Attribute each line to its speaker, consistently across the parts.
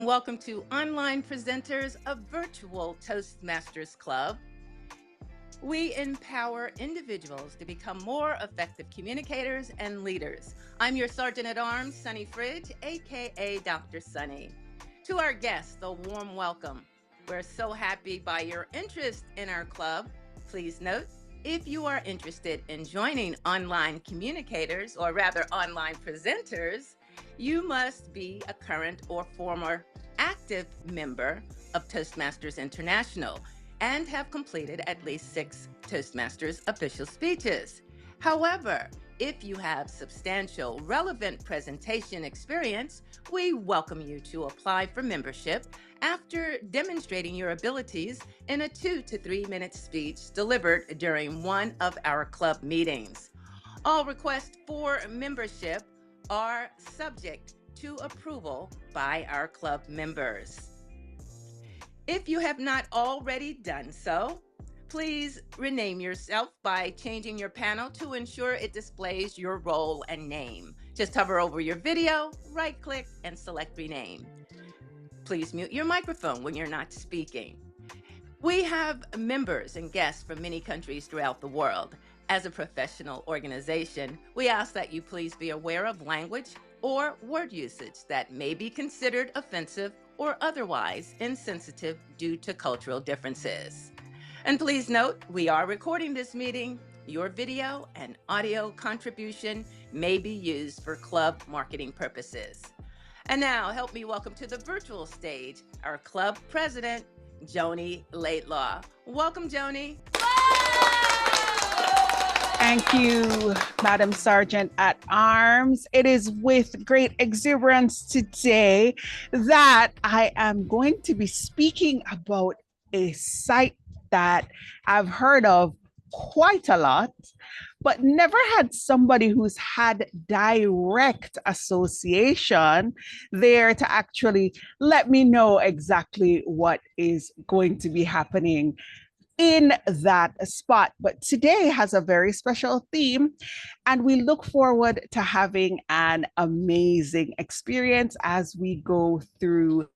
Speaker 1: Welcome to Online Presenters, a virtual Toastmasters club. We empower individuals to become more effective communicators and leaders. I'm your Sergeant at Arms, Sunny Fridge, aka Dr. Sunny. To our guests, a warm welcome. We're so happy by your interest in our club. Please note, if you are interested in joining online communicators, or rather online presenters, you must be a current or former active member of Toastmasters International and have completed at least 6 Toastmasters official speeches. However, if you have substantial, relevant presentation experience, we welcome you to apply for membership after demonstrating your abilities in a 2 to 3 minute speech delivered during one of our club meetings. All requests for membership are subject to approval by our club members. If you have not already done so, please rename yourself by changing your panel to ensure it displays your role and name. Just hover over your video, right-click, and select Rename. Please mute your microphone when you're not speaking. We have members and guests from many countries throughout the world. As a professional organization, we ask that you please be aware of language or word usage that may be considered offensive or otherwise insensitive due to cultural differences. And please note, we are recording this meeting. Your video and audio contribution may be used for club marketing purposes. And now, help me welcome to the virtual stage our club president, Joni Laidlaw. Welcome, Joni.
Speaker 2: Thank you, Madam Sergeant at Arms. It is with great exuberance today that I am going to be speaking about a site that I've heard of quite a lot, but never had somebody who's had direct association there to actually let me know exactly what is going to be happening in that spot. But today has a very special theme, and we look forward to having an amazing experience as we go through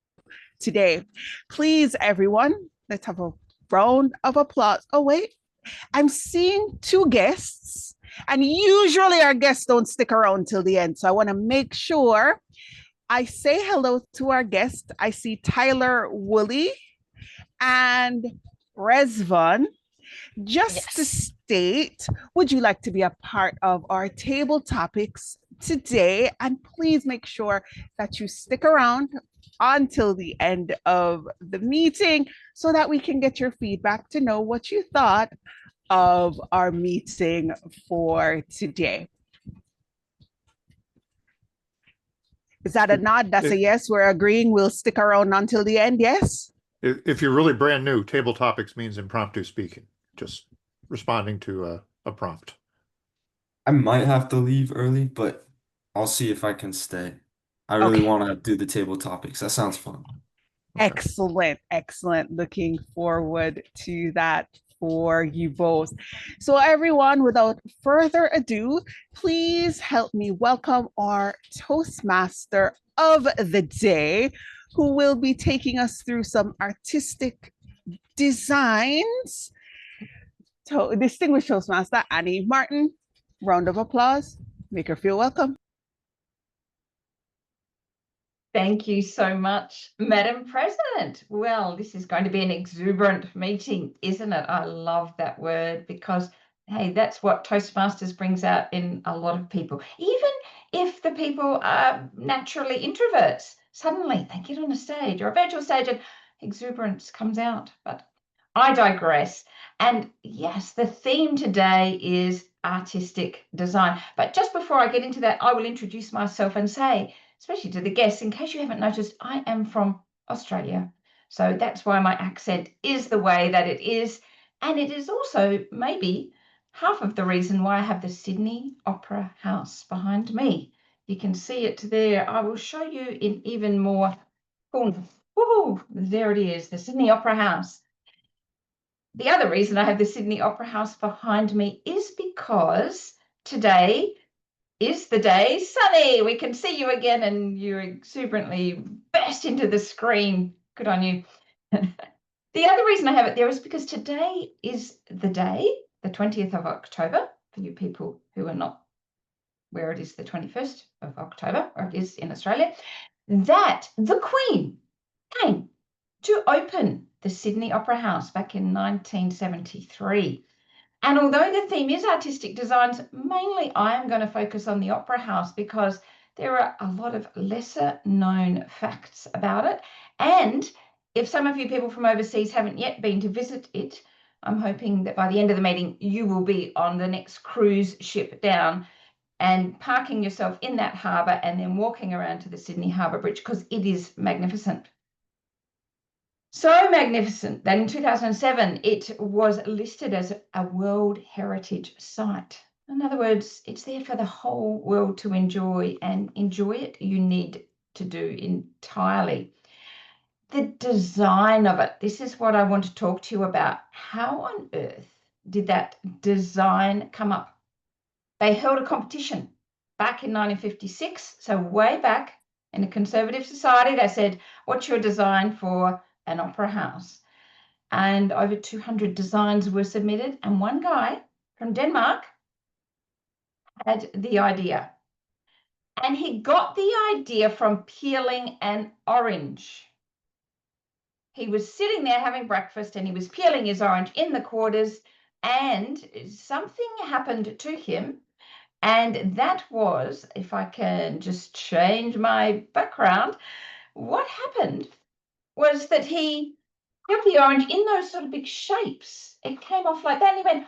Speaker 2: today. Please, everyone, let's have a round of applause. Oh, wait, I'm seeing 2 guests, and usually our guests don't stick around till the end. So I want to make sure I say hello to our guest. I see Tyler Woolley and Rezvan. Just to state, would you like to be a part of our table topics today? And please make sure that you stick around until the end of the meeting so that we can get your feedback to know what you thought of our meeting for today. Is that a nod? That's a yes. We're agreeing. We'll stick around until the end. Yes.
Speaker 3: If you're really brand new, table topics means impromptu speaking, just responding to a prompt.
Speaker 4: I might have to leave early, but I'll see if I can stay. I really want to do the table topics. That sounds fun.
Speaker 2: Okay. Excellent, excellent. Looking forward to that for you both. So everyone, without further ado, please help me welcome our Toastmaster of the day, who will be taking us through some artistic designs. Distinguished Toastmaster Annie Martin. Round of applause. Make her feel welcome.
Speaker 5: Thank you so much, Madam President. Well, this is going to be an exuberant meeting, isn't it? I love that word because, hey, that's what Toastmasters brings out in a lot of people. Even if the people are naturally introverts, suddenly they get on a stage or a virtual stage and exuberance comes out. But I digress. And yes, the theme today is artistic design. But just before I get into that, I will introduce myself and say, especially to the guests, in case you haven't noticed, I am from Australia. So that's why my accent is the way that it is. And it is also maybe half of the reason why I have the Sydney Opera House behind me. You can see it there. I will show you in even more fullness. Woohoo! There it is, the Sydney Opera House. The other reason I have the Sydney Opera House behind me is because today is the day sunny. We can see you again and you exuberantly burst into the screen. Good on you. The other reason I have it there is because today is the day, the 20th of October, for you people who are not where it is the 21st of October, or it is in Australia, that the Queen came to open the Sydney Opera House back in 1973. And although the theme is artistic designs, mainly I am going to focus on the Opera House because there are a lot of lesser known facts about it. And if some of you people from overseas haven't yet been to visit it, I'm hoping that by the end of the meeting, you will be on the next cruise ship down and parking yourself in that harbour and then walking around to the Sydney Harbour Bridge because it is magnificent. So magnificent that in 2007, it was listed as a World Heritage Site. In other words, it's there for the whole world to enjoy, and enjoy it you need to do entirely. The design of it, this is what I want to talk to you about. How on earth did that design come up? They held a competition back in 1956, so way back in a conservative society. They said, what's your design for an opera house? And over 200 designs were submitted, and one guy from Denmark had the idea. And he got the idea from peeling an orange. He was sitting there having breakfast and he was peeling his orange in the quarters, and something happened to him. And that was, if I can just change my background, what happened was that he kept the orange in those sort of big shapes. It came off like that, and he went,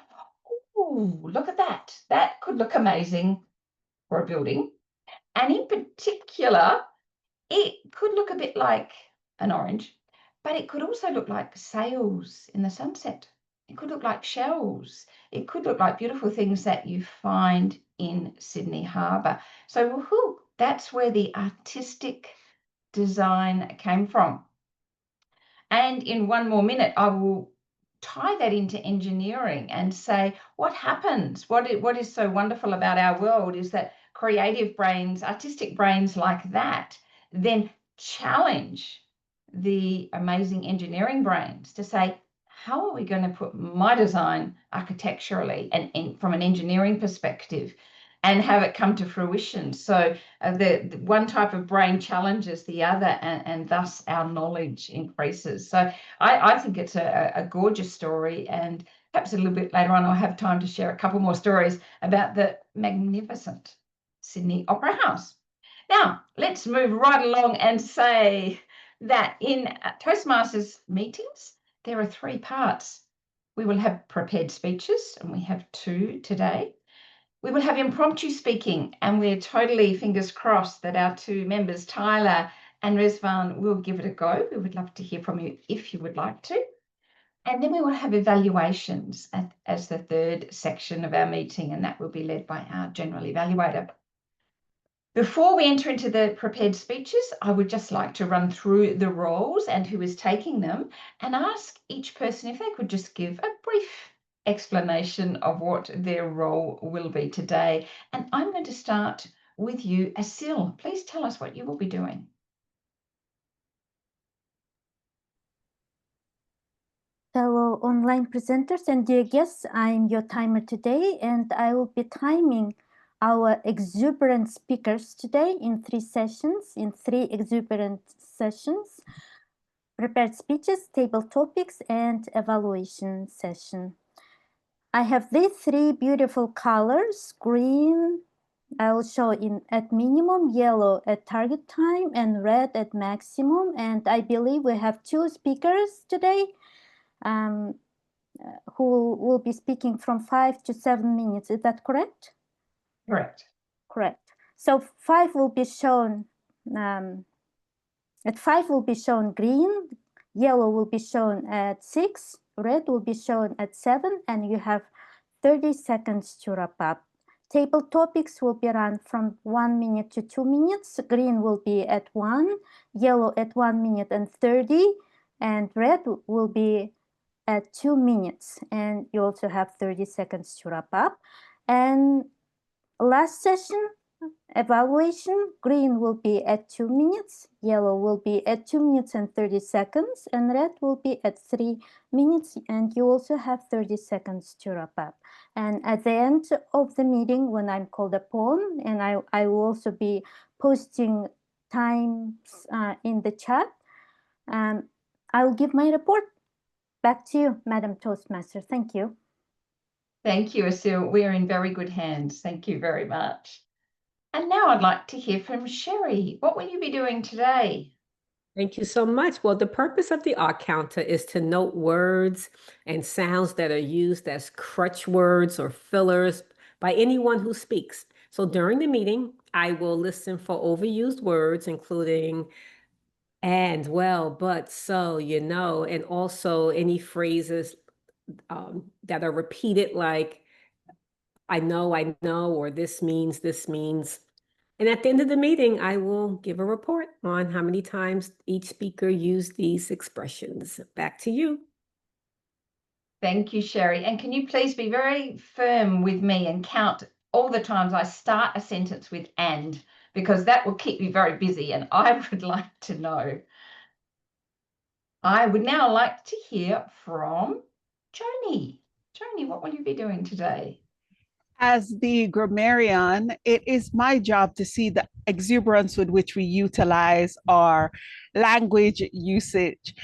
Speaker 5: oh, look at that. That could look amazing for a building. And in particular, it could look a bit like an orange, but it could also look like sails in the sunset. It could look like shells. It could look like beautiful things that you find in Sydney Harbour. So woohoo, that's where the artistic design came from. And in one more minute, I will tie that into engineering and say, what happens? What is so wonderful about our world is that creative brains, artistic brains like that, then challenge the amazing engineering brains to say, how are we going to put my design architecturally and from an engineering perspective and have it come to fruition? So the one type of brain challenges the other, and thus our knowledge increases. So I think it's a gorgeous story, and perhaps a little bit later on I'll have time to share a couple more stories about the magnificent Sydney Opera House. Now, let's move right along and say that in Toastmasters meetings, there are 3 parts. We will have prepared speeches, and we have 2 today. We will have impromptu speaking, and we're totally fingers crossed that our 2 members, Tyler and Rizvan, will give it a go. We would love to hear from you if you would like to. And then we will have evaluations as the 3rd section of our meeting, and that will be led by our general evaluator. Before we enter into the prepared speeches, I would just like to run through the roles and who is taking them, and ask each person if they could just give a brief explanation of what their role will be today. And I'm going to start with you, Asil. Please tell us what you will be doing.
Speaker 6: Fellow online presenters and dear guests, I'm your timer today, and I will be timing our exuberant speakers today in 3 sessions, in 3 exuberant sessions: prepared speeches, table topics, and evaluation session. I have these 3 beautiful colors: green, I will show at minimum, yellow at target time, and red at maximum. And I believe we have 2 speakers today who will be speaking from 5 to 7 minutes. Is that correct?
Speaker 5: Correct.
Speaker 6: Correct. So 5 will be shown, at 5 will be shown green, yellow will be shown at 6, red will be shown at 7, and you have 30 seconds to wrap up. Table topics will be run from 1 minute to 2 minutes. Green will be at 1, yellow at 1 minute and 30, and red will be at 2 minutes. And you also have 30 seconds to wrap up. And last session, Evaluation, green will be at 2 minutes, yellow will be at 2 minutes and 30 seconds, and red will be at 3 minutes, and you also have 30 seconds to wrap up. And at the end of the meeting, when I'm called upon, and I will also be posting times in the chat, I will give my report. Back to you, Madam Toastmaster. Thank you.
Speaker 5: Thank you, Asil. We are in very good hands. Thank you very much. And now I'd like to hear from Sherry. What will you be doing today?
Speaker 7: Thank you so much. Well, the purpose of the art counter is to note words and sounds that are used as crutch words or fillers by anyone who speaks. So during the meeting, I will listen for overused words, including and, well, but, so, you know, and also any phrases that are repeated like, I know, or this means, this means. And at the end of the meeting, I will give a report on how many times each speaker used these expressions. Back to you.
Speaker 5: Thank you, Sherry. And can you please be very firm with me and count all the times I start a sentence with and, because that will keep me very busy and I would like to know. I would now like to hear from Joni. Joni, what will you be doing today?
Speaker 2: As the grammarian, it is my job to see the exuberance with which we utilize our language usage.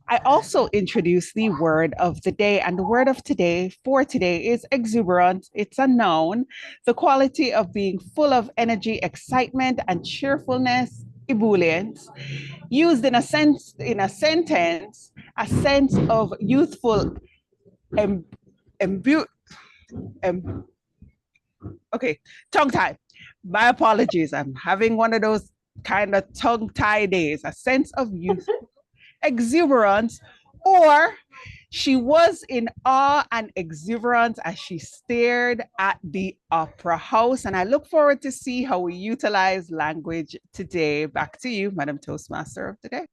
Speaker 2: I also introduce the word of the day, and the word of today for today is exuberant. It's a noun, the quality of being full of energy, excitement, and cheerfulness, ebullience, used in a sentence, a sense of youthful okay, tongue tie. My apologies. I'm having one of those kind of tongue tie days, a sense of youth, exuberance, or she was in awe and exuberance as she stared at the opera house. And I look forward to see how we utilize language today. Back to you, Madam Toastmaster of the day.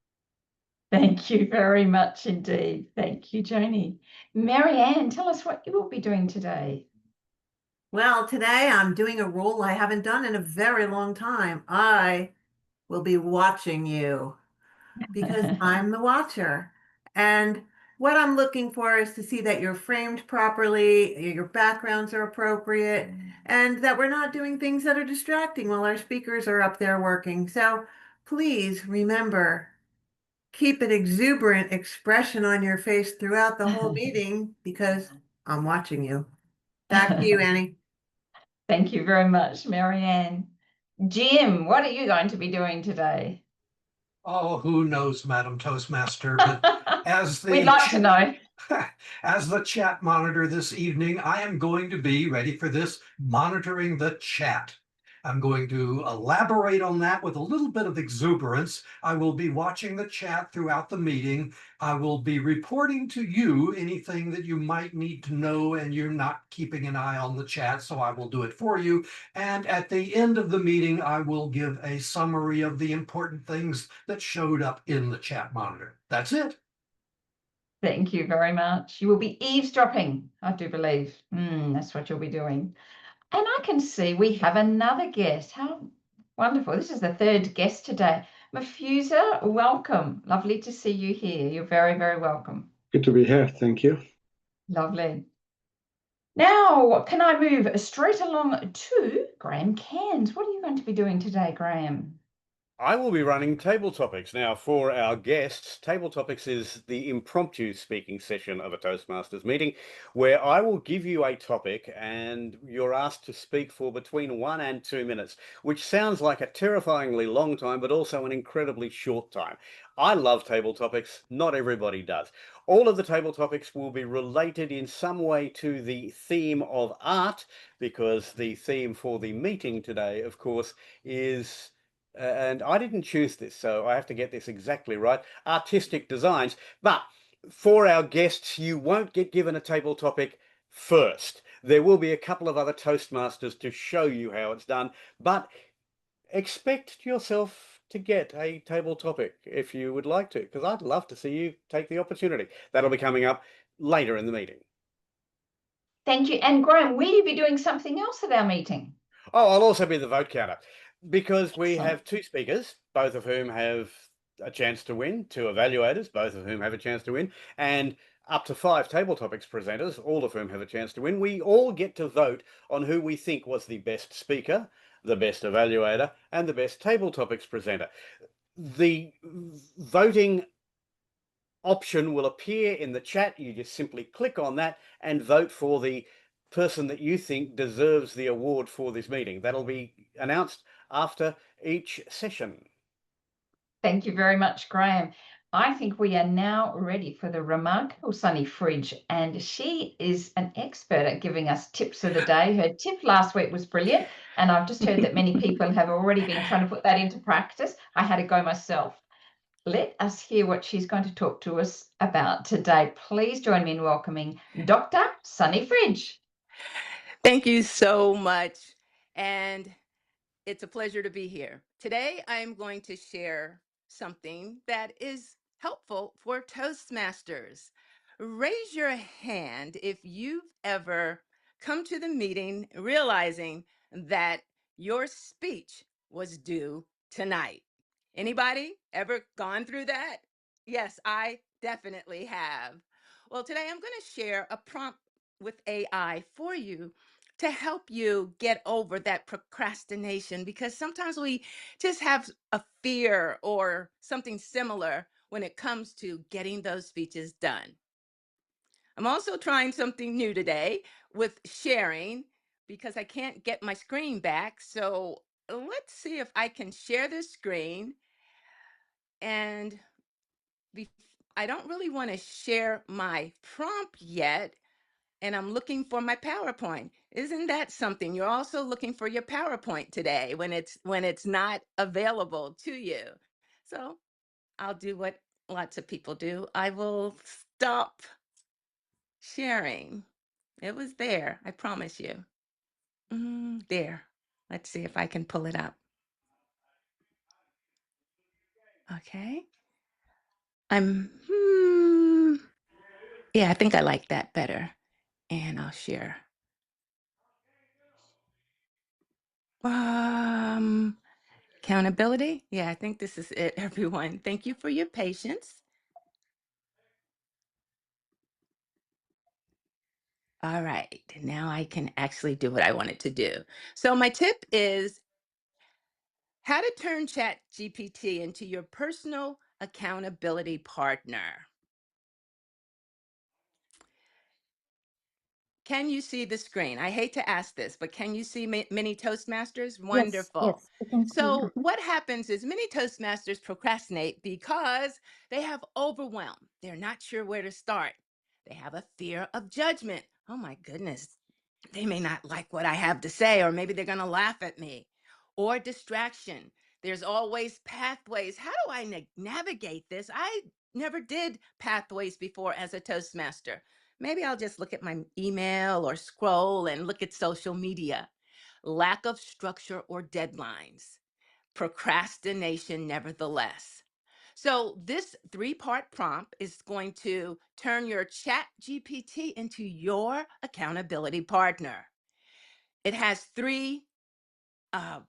Speaker 5: Thank you very much indeed. Thank you, Joni. Marianne, tell us what you will be doing today.
Speaker 8: Well, today I'm doing a role I haven't done in a very long time. I will be watching you because I'm the watcher. And what I'm looking for is to see that you're framed properly, your backgrounds are appropriate, and that we're not doing things that are distracting while our speakers are up there working. So please remember, keep an exuberant expression on your face throughout the whole meeting because I'm watching you. Back to you, Annie.
Speaker 5: Thank you very much, Marianne. Jim, what are you going to be doing today?
Speaker 9: Oh, who knows, Madam Toastmaster, but as the
Speaker 5: We'd like to know.
Speaker 9: as the chat monitor this evening, I am going to be ready for this, monitoring the chat. I'm going to elaborate on that with a little bit of exuberance. I will be watching the chat throughout the meeting. I will be reporting to you anything that you might need to know and you're not keeping an eye on the chat, so I will do it for you. And at the end of the meeting, I will give a summary of the important things that showed up in the chat monitor. That's it.
Speaker 5: Thank you very much. You will be eavesdropping, I do believe. That's what you'll be doing. And I can see we have another guest. How wonderful. This is the third guest today. Mafusa, welcome. Lovely to see you here. You're very, very welcome.
Speaker 10: Good to be here. Thank you.
Speaker 5: Lovely. Now, can I move straight along to Graham Cairns? What are you going to be doing today, Graham?
Speaker 11: I will be running Table Topics. Now, for our guests, Table Topics is the impromptu speaking session of a Toastmasters meeting where I will give you a topic and you're asked to speak for between 1 and 2 minutes, which sounds like a terrifyingly long time, but also an incredibly short time. I love Table Topics. Not everybody does. All of the Table Topics will be related in some way to the theme of art, because the theme for the meeting today, of course, is... and I didn't choose this, so I have to get this exactly right, artistic designs. But for our guests, you won't get given a table topic first. There will be a couple of other Toastmasters to show you how it's done, but expect yourself to get a table topic if you would like to, because I'd love to see you take the opportunity. That'll be coming up later in the meeting.
Speaker 5: Thank you. And Graham, will you be doing something else at our meeting?
Speaker 11: Oh, I'll also be the vote counter because we
Speaker 5: Excellent.
Speaker 11: have two speakers, both of whom have a chance to win, two evaluators, both of whom have a chance to win, and up to 5 table topics presenters, all of whom have a chance to win. We all get to vote on who we think was the best speaker, the best evaluator, and the best table topics presenter. The voting option will appear in the chat. You just simply click on that and vote for the person that you think deserves the award for this meeting. That'll be announced after each session.
Speaker 5: Thank you very much, Graham. I think we are now ready for the remarkable Sunny Fridge, and she is an expert at giving us tips of the day. Her tip last week was brilliant, and I've just heard that many people have already been trying to put that into practice. I had to go myself. Let us hear what she's going to talk to us about today. Please join me in welcoming Dr. Sunny Fridge.
Speaker 1: Thank you so much. And it's a pleasure to be here. Today, I'm going to share something that is helpful for Toastmasters. Raise your hand if you've ever come to the meeting realizing that your speech was due tonight. Anybody ever gone through that? Yes, I definitely have. Well, today I'm going to share a prompt with AI for you to help you get over that procrastination, because sometimes we just have a fear or something similar when it comes to getting those speeches done. I'm also trying something new today with sharing because I can't get my screen back. So let's see if I can share this screen. And I don't really want to share my prompt yet, and I'm looking for my PowerPoint. Isn't that something? You're also looking for your PowerPoint today when it's not available to you. So I'll do what lots of people do. I will stop sharing. It was there, I promise you. There. Let's see if I can pull it up. Okay. Yeah, I think I like that better. And I'll share. Accountability. Yeah, I think this is it, everyone. Thank you for your patience. All right, now I can actually do what I wanted to do. So my tip is how to turn ChatGPT into your personal accountability partner. Can you see the screen? I hate to ask this, but can you see many Toastmasters? Wonderful.
Speaker 6: Yes, I can see.
Speaker 1: So what happens is many Toastmasters procrastinate because they have overwhelm. They're not sure where to start. They have a fear of judgment. Oh my goodness, they may not like what I have to say, or maybe they're going to laugh at me. Or distraction. There's always pathways. How do I navigate this? I never did pathways before as a Toastmaster. Maybe I'll just look at my email or scroll and look at social media. Lack of structure or deadlines. Procrastination, nevertheless. So this 3-part prompt is going to turn your chat GPT into your accountability partner. It has 3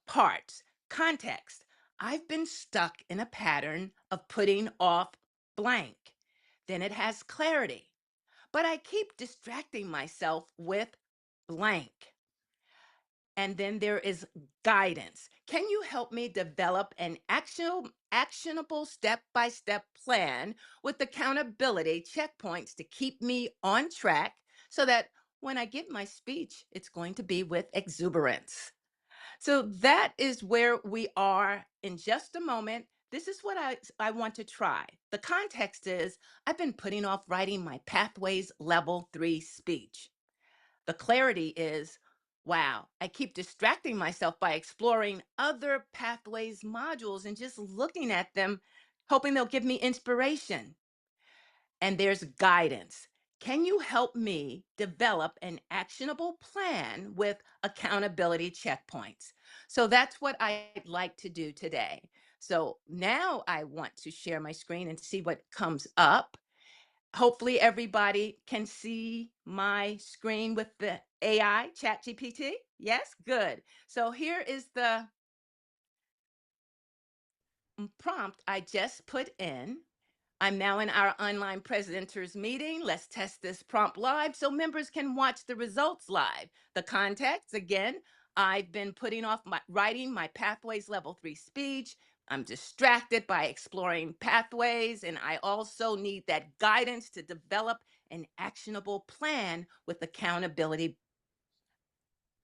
Speaker 1: parts. Context. I've been stuck in a pattern of putting off blank. Then it has clarity. But I keep distracting myself with blank. And then there is guidance. Can you help me develop an actionable step-by-step plan with accountability checkpoints to keep me on track so that when I give my speech, it's going to be with exuberance? So that is where we are in just a moment. This is what I want to try. The context is I've been putting off writing my Pathways Level 3 speech. The clarity is, wow, I keep distracting myself by exploring other Pathways modules and just looking at them, hoping they'll give me inspiration. And there's guidance. Can you help me develop an actionable plan with accountability checkpoints? So that's what I'd like to do today. So now I want to share my screen and see what comes up. Hopefully everybody can see my screen with the AI ChatGPT. Yes, good. So here is the prompt I just put in. I'm now in our online presenters meeting. Let's test this prompt live so members can watch the results live. The context, again, I've been putting off writing my Pathways Level 3 speech. I'm distracted by exploring pathways, and I also need that guidance to develop an actionable plan with accountability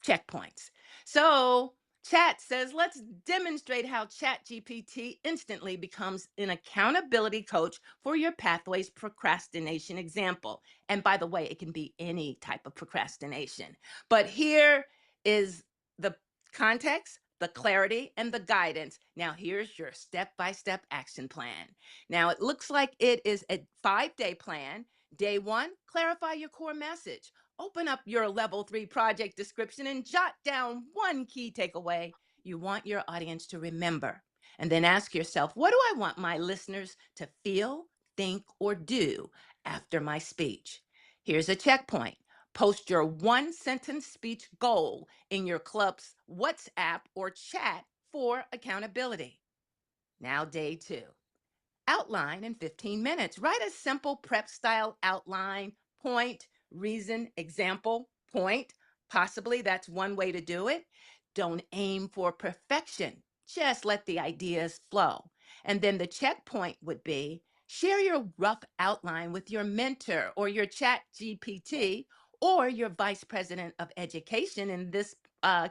Speaker 1: checkpoints. So chat says, let's demonstrate how ChatGPT instantly becomes an accountability coach for your pathways procrastination example. And by the way, it can be any type of procrastination. But here is the context, the clarity, and the guidance. Now here's your step-by-step action plan. Now it looks like it is a 5-day plan. Day 1, clarify your core message. Open up your level 3 project description and jot down one key takeaway you want your audience to remember. And then ask yourself, what do I want my listeners to feel, think, or do after my speech? Here's a checkpoint. Post your 1-sentence speech goal in your club's WhatsApp or chat for accountability. Now, day 2. Outline in 15 minutes. Write a simple prep style outline, point, reason, example, point. Possibly that's one way to do it. Don't aim for perfection. Just let the ideas flow. And then the checkpoint would be share your rough outline with your mentor or your chat GPT or your vice president of education. In this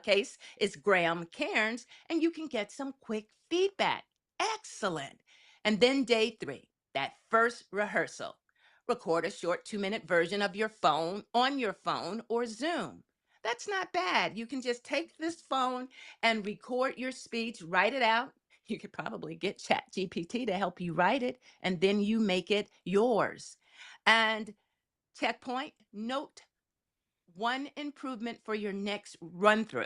Speaker 1: case, is Graham Cairns, and you can get some quick feedback. Excellent. And then day 3, that first rehearsal. Record a short 2-minute version of your phone on your phone or Zoom. That's not bad. You can just take this phone and record your speech, write it out. You could probably get ChatGPT to help you write it, and then you make it yours. And checkpoint, note one improvement for your next run through.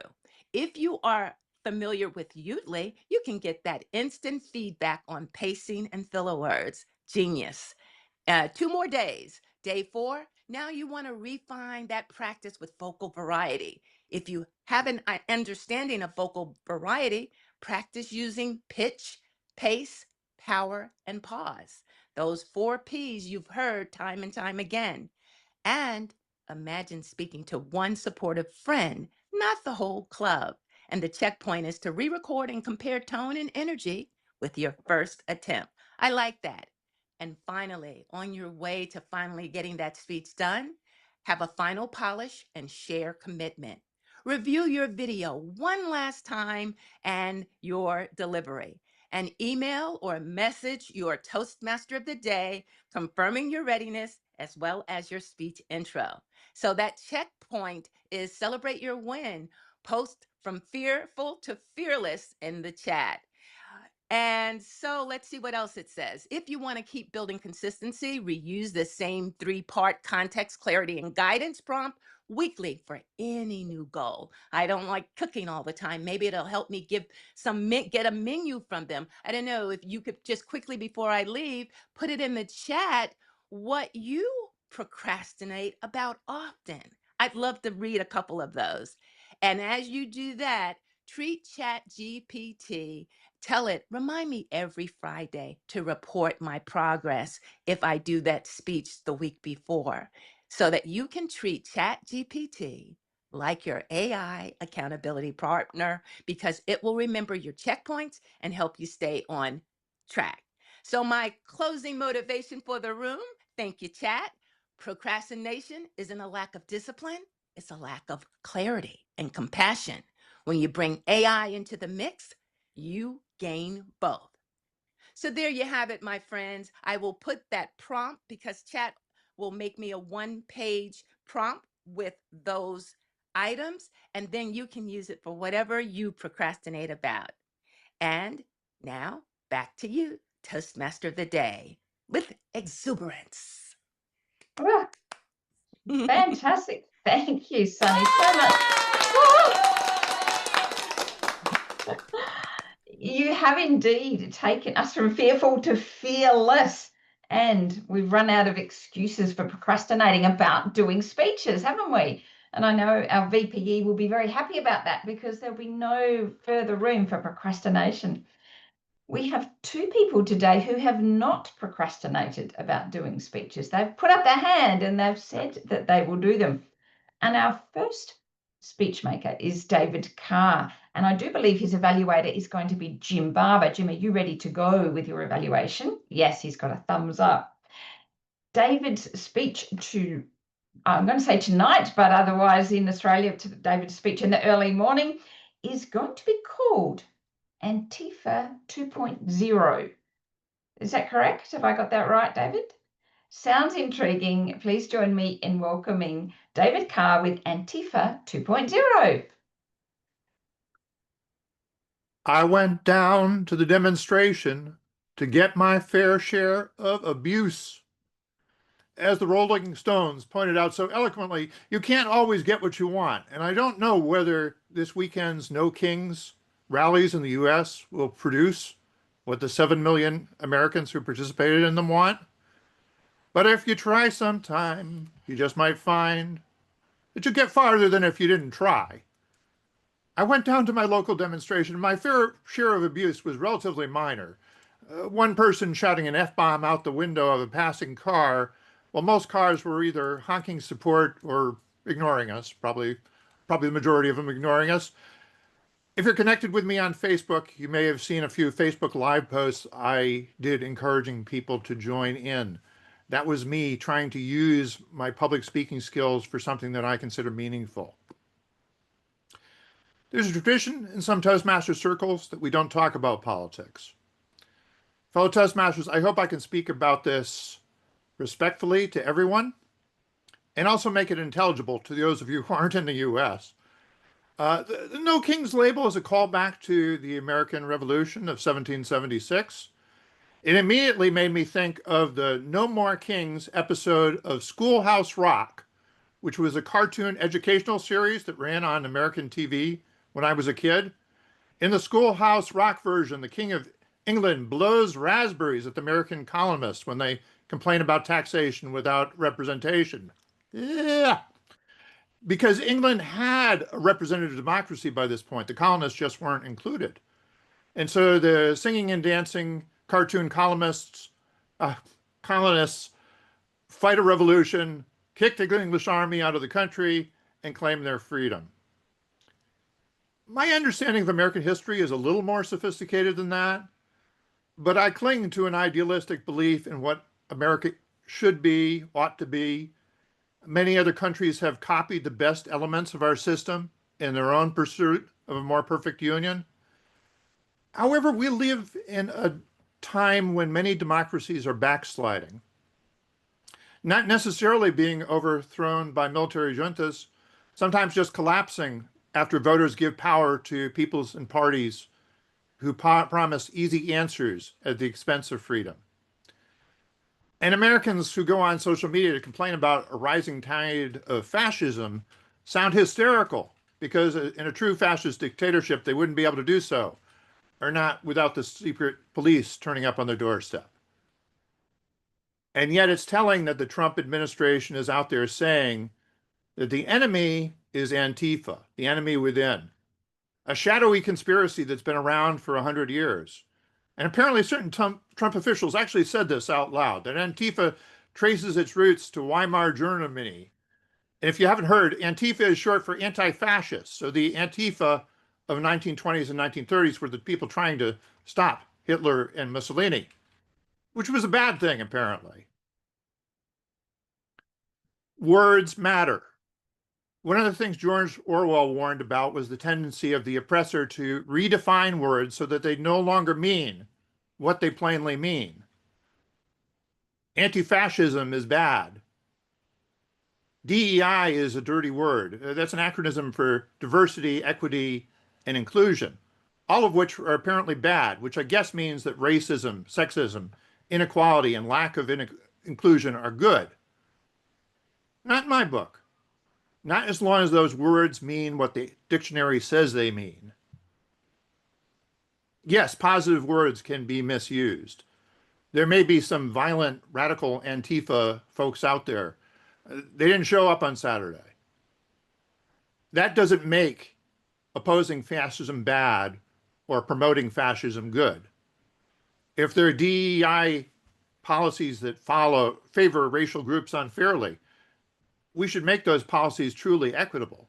Speaker 1: If you are familiar with Udly, you can get that instant feedback on pacing and filler words. Genius. 2 more days. Day 4, now you want to refine that practice with vocal variety. If you have an understanding of vocal variety, practice using pitch, pace, power, and pause. Those 4 P's you've heard time and time again. And imagine speaking to one supportive friend, not the whole club. And the checkpoint is to re-record and compare tone and energy with your first attempt. I like that. And finally, on your way to finally getting that speech done, have a final polish and share commitment. Review your video one last time and your delivery. And email or message your Toastmaster of the day confirming your readiness as well as your speech intro. So that checkpoint is celebrate your win. Post from fearful to fearless in the chat. And so let's see what else it says. If you want to keep building consistency, reuse the same 3-part context, clarity, and guidance prompt weekly for any new goal. I don't like cooking all the time. Maybe it'll help me get a menu from them. I don't know if you could just quickly before I leave, put it in the chat what you procrastinate about often. I'd love to read a couple of those. And as you do that, treat ChatGPT. Tell it, remind me every Friday to report my progress if I do that speech the week before, so that you can treat ChatGPT like your AI accountability partner, because it will remember your checkpoints and help you stay on track. So my closing motivation for the room, thank you, chat. Procrastination isn't a lack of discipline, it's a lack of clarity and compassion. When you bring AI into the mix, you gain both. So there you have it, my friends. I will put that prompt because chat will make me a 1-page prompt with those items, and then you can use it for whatever you procrastinate about. And now back to you, Toastmaster of the Day, with exuberance.
Speaker 5: Ah, fantastic. Thank you, Sunny, so much. You have indeed taken us from fearful to fearless. And we've run out of excuses for procrastinating about doing speeches, haven't we? And I know our VPE will be very happy about that because there'll be no further room for procrastination. We have two people today who have not procrastinated about doing speeches. They've put up their hand and they've said that they will do them. And our first speech maker is David Carr. And I do believe his evaluator is going to be Jim Barber. Jim, are you ready to go with your evaluation? Yes, he's got a thumbs up. David's speech I'm going to say tonight, but otherwise in Australia, to David's speech in the early morning is going to be called Antifa 2.0. Is that correct? Have I got that right, David? Sounds intriguing. Please join me in welcoming David Carr with Antifa 2.0.
Speaker 3: I went down to the demonstration to get my fair share of abuse. As the Rolling Stones pointed out so eloquently, you can't always get what you want. And I don't know whether this weekend's No Kings rallies in the US will produce what the 7 million Americans who participated in them want. But if you try sometime, you just might find that you get farther than if you didn't try. I went down to my local demonstration. My fair share of abuse was relatively minor. One person shouting an F-bomb out the window of a passing car, while most cars were either honking support or ignoring us, probably the majority of them ignoring us. If you're connected with me on Facebook, you may have seen a few Facebook Live posts I did encouraging people to join in. That was me trying to use my public speaking skills for something that I consider meaningful. There's a tradition in some Toastmasters circles that we don't talk about politics. Fellow Toastmasters, I hope I can speak about this respectfully to everyone and also make it intelligible to those of you who aren't in the US. The No Kings label is a callback to the American Revolution of 1776. It immediately made me think of the No More Kings episode of Schoolhouse Rock, which was a cartoon educational series that ran on American TV when I was a kid. In the Schoolhouse Rock version, the King of England blows raspberries at the American colonists when they complain about taxation without representation. Yeah. Because England had a representative democracy by this point. The colonists just weren't included. And so the singing and dancing cartoon colonists fight a revolution, kick the English army out of the country, and claim their freedom. My understanding of American history is a little more sophisticated than that, but I cling to an idealistic belief in what America should be, ought to be. Many other countries have copied the best elements of our system in their own pursuit of a more perfect union. However, we live in a time when many democracies are backsliding, not necessarily being overthrown by military juntas, sometimes just collapsing after voters give power to peoples and parties who promise easy answers at the expense of freedom. And Americans who go on social media to complain about a rising tide of fascism sound hysterical because in a true fascist dictatorship, they wouldn't be able to do so, or not without the secret police turning up on their doorstep. And yet it's telling that the Trump administration is out there saying that the enemy is Antifa, the enemy within, a shadowy conspiracy that's been around for 100 years. And apparently certain Trump officials actually said this out loud, that Antifa traces its roots to Weimar Germany. And if you haven't heard, Antifa is short for anti-fascist. So the Antifa of 1920s and 1930s were the people trying to stop Hitler and Mussolini, which was a bad thing, apparently. Words matter. One of the things George Orwell warned about was the tendency of the oppressor to redefine words so that they no longer mean what they plainly mean. Anti-fascism is bad. DEI is a dirty word. That's an acronym for diversity, equity, and inclusion, all of which are apparently bad, which I guess means that racism, sexism, inequality, and lack of inclusion are good. Not in my book. Not as long as those words mean what the dictionary says they mean. Yes, positive words can be misused, There may be some violent, radical Antifa folks out there. They didn't show up on Saturday. That doesn't make opposing fascism bad or promoting fascism good. If there are DEI policies that favor racial groups unfairly, we should make those policies truly equitable.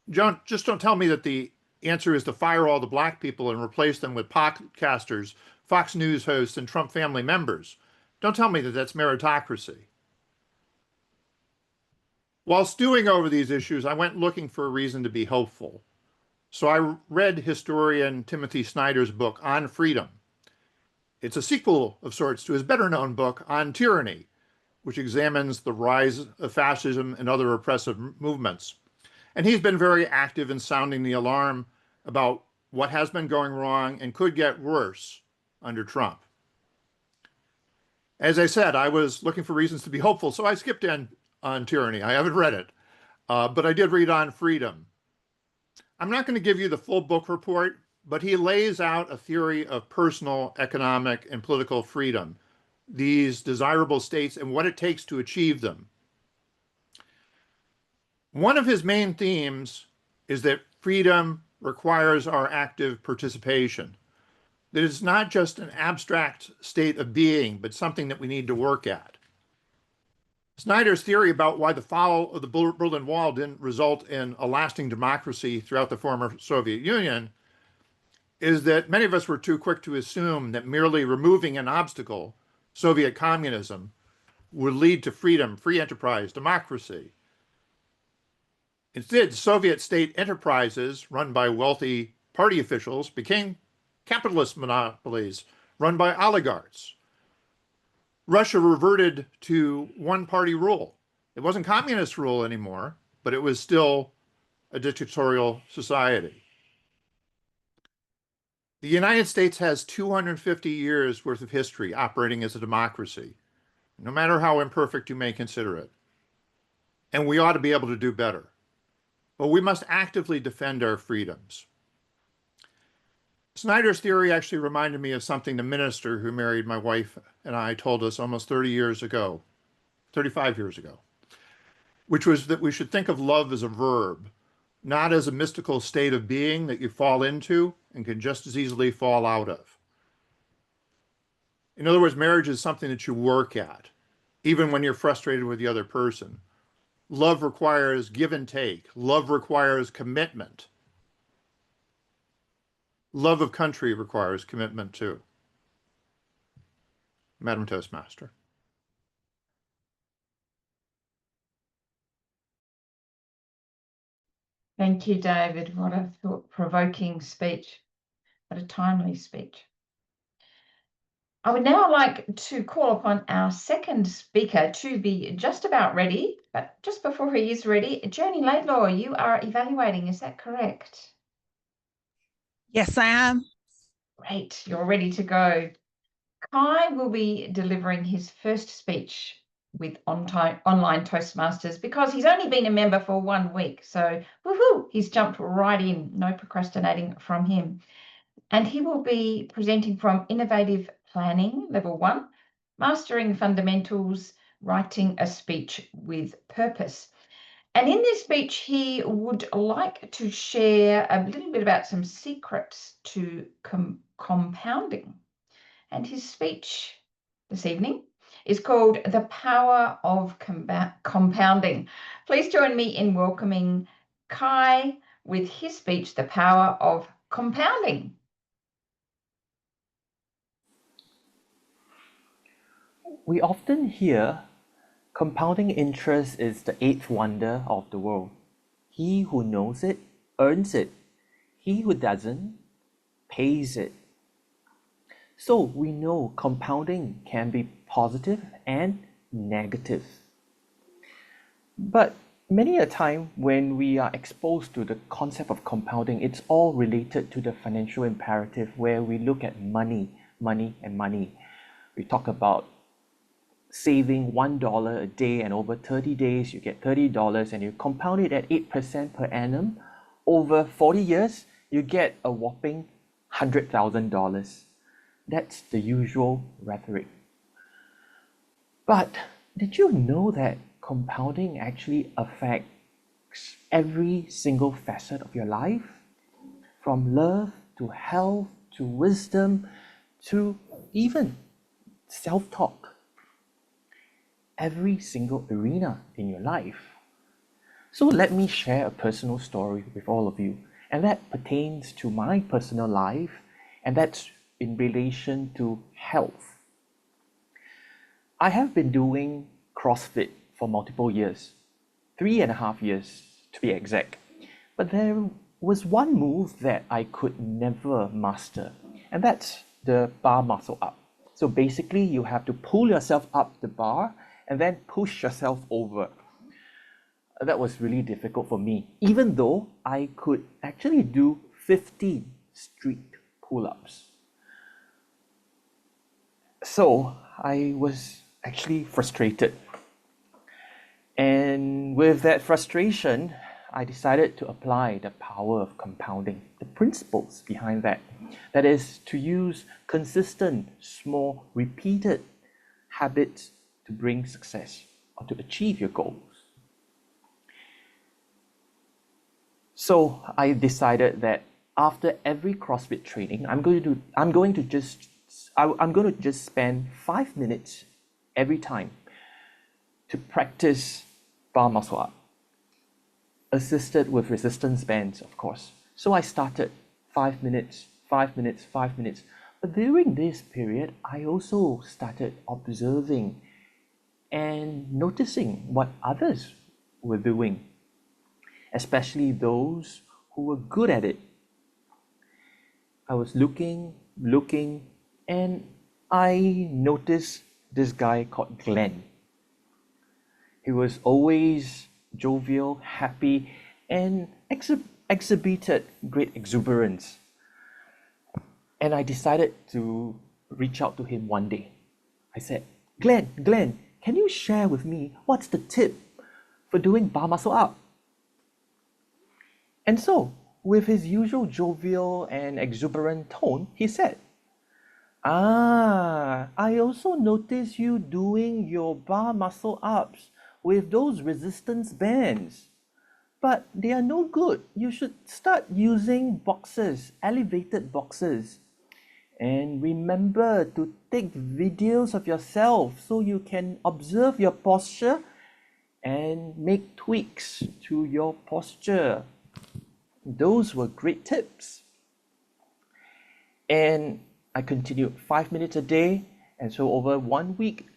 Speaker 3: Just don't tell me that the answer is to fire all the black people and replace them with podcasters, Fox News hosts, and Trump family members. Don't tell me that that's meritocracy. While stewing over these issues, I went looking for a reason to be hopeful. So I read historian Timothy Snyder's book, On Freedom. It's a sequel of sorts to his better-known book, On Tyranny, which examines the rise of fascism and other oppressive movements. And he's been very active in sounding the alarm about what has been going wrong and could get worse under Trump. As I said, I was looking for reasons to be hopeful, so I skipped in On Tyranny. I haven't read it, but I did read On Freedom. I'm not going to give you the full book report, but he lays out a theory of personal, economic, and political freedom, these desirable states and what it takes to achieve them. One of his main themes is that freedom requires our active participation. That it's not just an abstract state of being, but something that we need to work at. Snyder's theory about why the fall of the Berlin Wall didn't result in a lasting democracy throughout the former Soviet Union is that many of us were too quick to assume that merely removing an obstacle, Soviet communism, would lead to freedom, free enterprise, democracy. Instead, Soviet state enterprises run by wealthy party officials became capitalist monopolies run by oligarchs. Russia reverted to one-party rule. It wasn't communist rule anymore, but it was still a dictatorial society. The United States has 250 years worth of history operating as a democracy, no matter how imperfect you may consider it. And we ought to be able to do better. But we must actively defend our freedoms. Snyder's theory actually reminded me of something the minister who married my wife and I told us almost 35 years ago, which was that we should think of love as a verb, not as a mystical state of being that you fall into and can just as easily fall out of. In other words, marriage is something that you work at, even when you're frustrated with the other person. Love requires give and take. Love requires commitment. Love of country requires commitment too. Madam Toastmaster.
Speaker 5: Thank you, David. What a thought-provoking speech. What a timely speech. I would now like to call upon our second speaker to be just about ready, but just before he is ready, Journey Laidlaw, you are evaluating, is that correct?
Speaker 2: Yes, I am.
Speaker 5: Great, you're ready to go. Kai will be delivering his first speech with online Toastmasters because he's only been a member for 1 week. So, woohoo, he's jumped right in, no procrastinating from him. And he will be presenting from Innovative Planning, Level 1, Mastering Fundamentals, Writing a Speech with Purpose. And in this speech, he would like to share a little bit about some secrets to compounding. And his speech this evening is called The Power of Compounding. Please join me in welcoming Kai with his speech, The Power of Compounding.
Speaker 10: We often hear compounding interest is the eighth wonder of the world. He who knows it earns it. He who doesn't pays it. So we know compounding can be positive and negative. But many a time when we are exposed to the concept of compounding, it's all related to the financial imperative where we look at money, money, and money. We talk about saving $1 a day, and over 30 days you get $30, and you compound it at 8% per annum. Over 40 years, you get a whopping $100,000. That's the usual rhetoric. But did you know that compounding actually affects every single facet of your life? From love to health to wisdom to even self-talk. Every single arena in your life. So let me share a personal story with all of you, and that pertains to my personal life, and that's in relation to health. I have been doing CrossFit for multiple years, 3.5 years to be exact. But there was one move that I could never master, and that's the bar muscle up. So basically, you have to pull yourself up the bar and then push yourself over. That was really difficult for me, even though I could actually do 15 straight pull-ups. So I was actually frustrated. And with that frustration, I decided to apply the power of compounding, the principles behind that. That is, to use consistent, small, repeated habits to bring success or to achieve your goals. So I decided that after every CrossFit training, I'm going to just spend 5 minutes every time to practice bar muscle up, assisted with resistance bands, of course. So I started 5 minutes, 5 minutes, 5 minutes. But during this period, I also started observing and noticing what others were doing, especially those who were good at it. I was looking, and I noticed this guy called Glenn. He was always jovial, happy, and exhibited great exuberance. And I decided to reach out to him one day. I said, Glenn, can you share with me what's the tip for doing bar muscle up? And so, with his usual jovial and exuberant tone, he said, I also noticed you doing your bar muscle ups with those resistance bands. But they are no good. You should start using boxes, elevated boxes. And remember to take videos of yourself so you can observe your posture and make tweaks to your posture. Those were great tips. And I continued 5 minutes a day. And so over 1 week,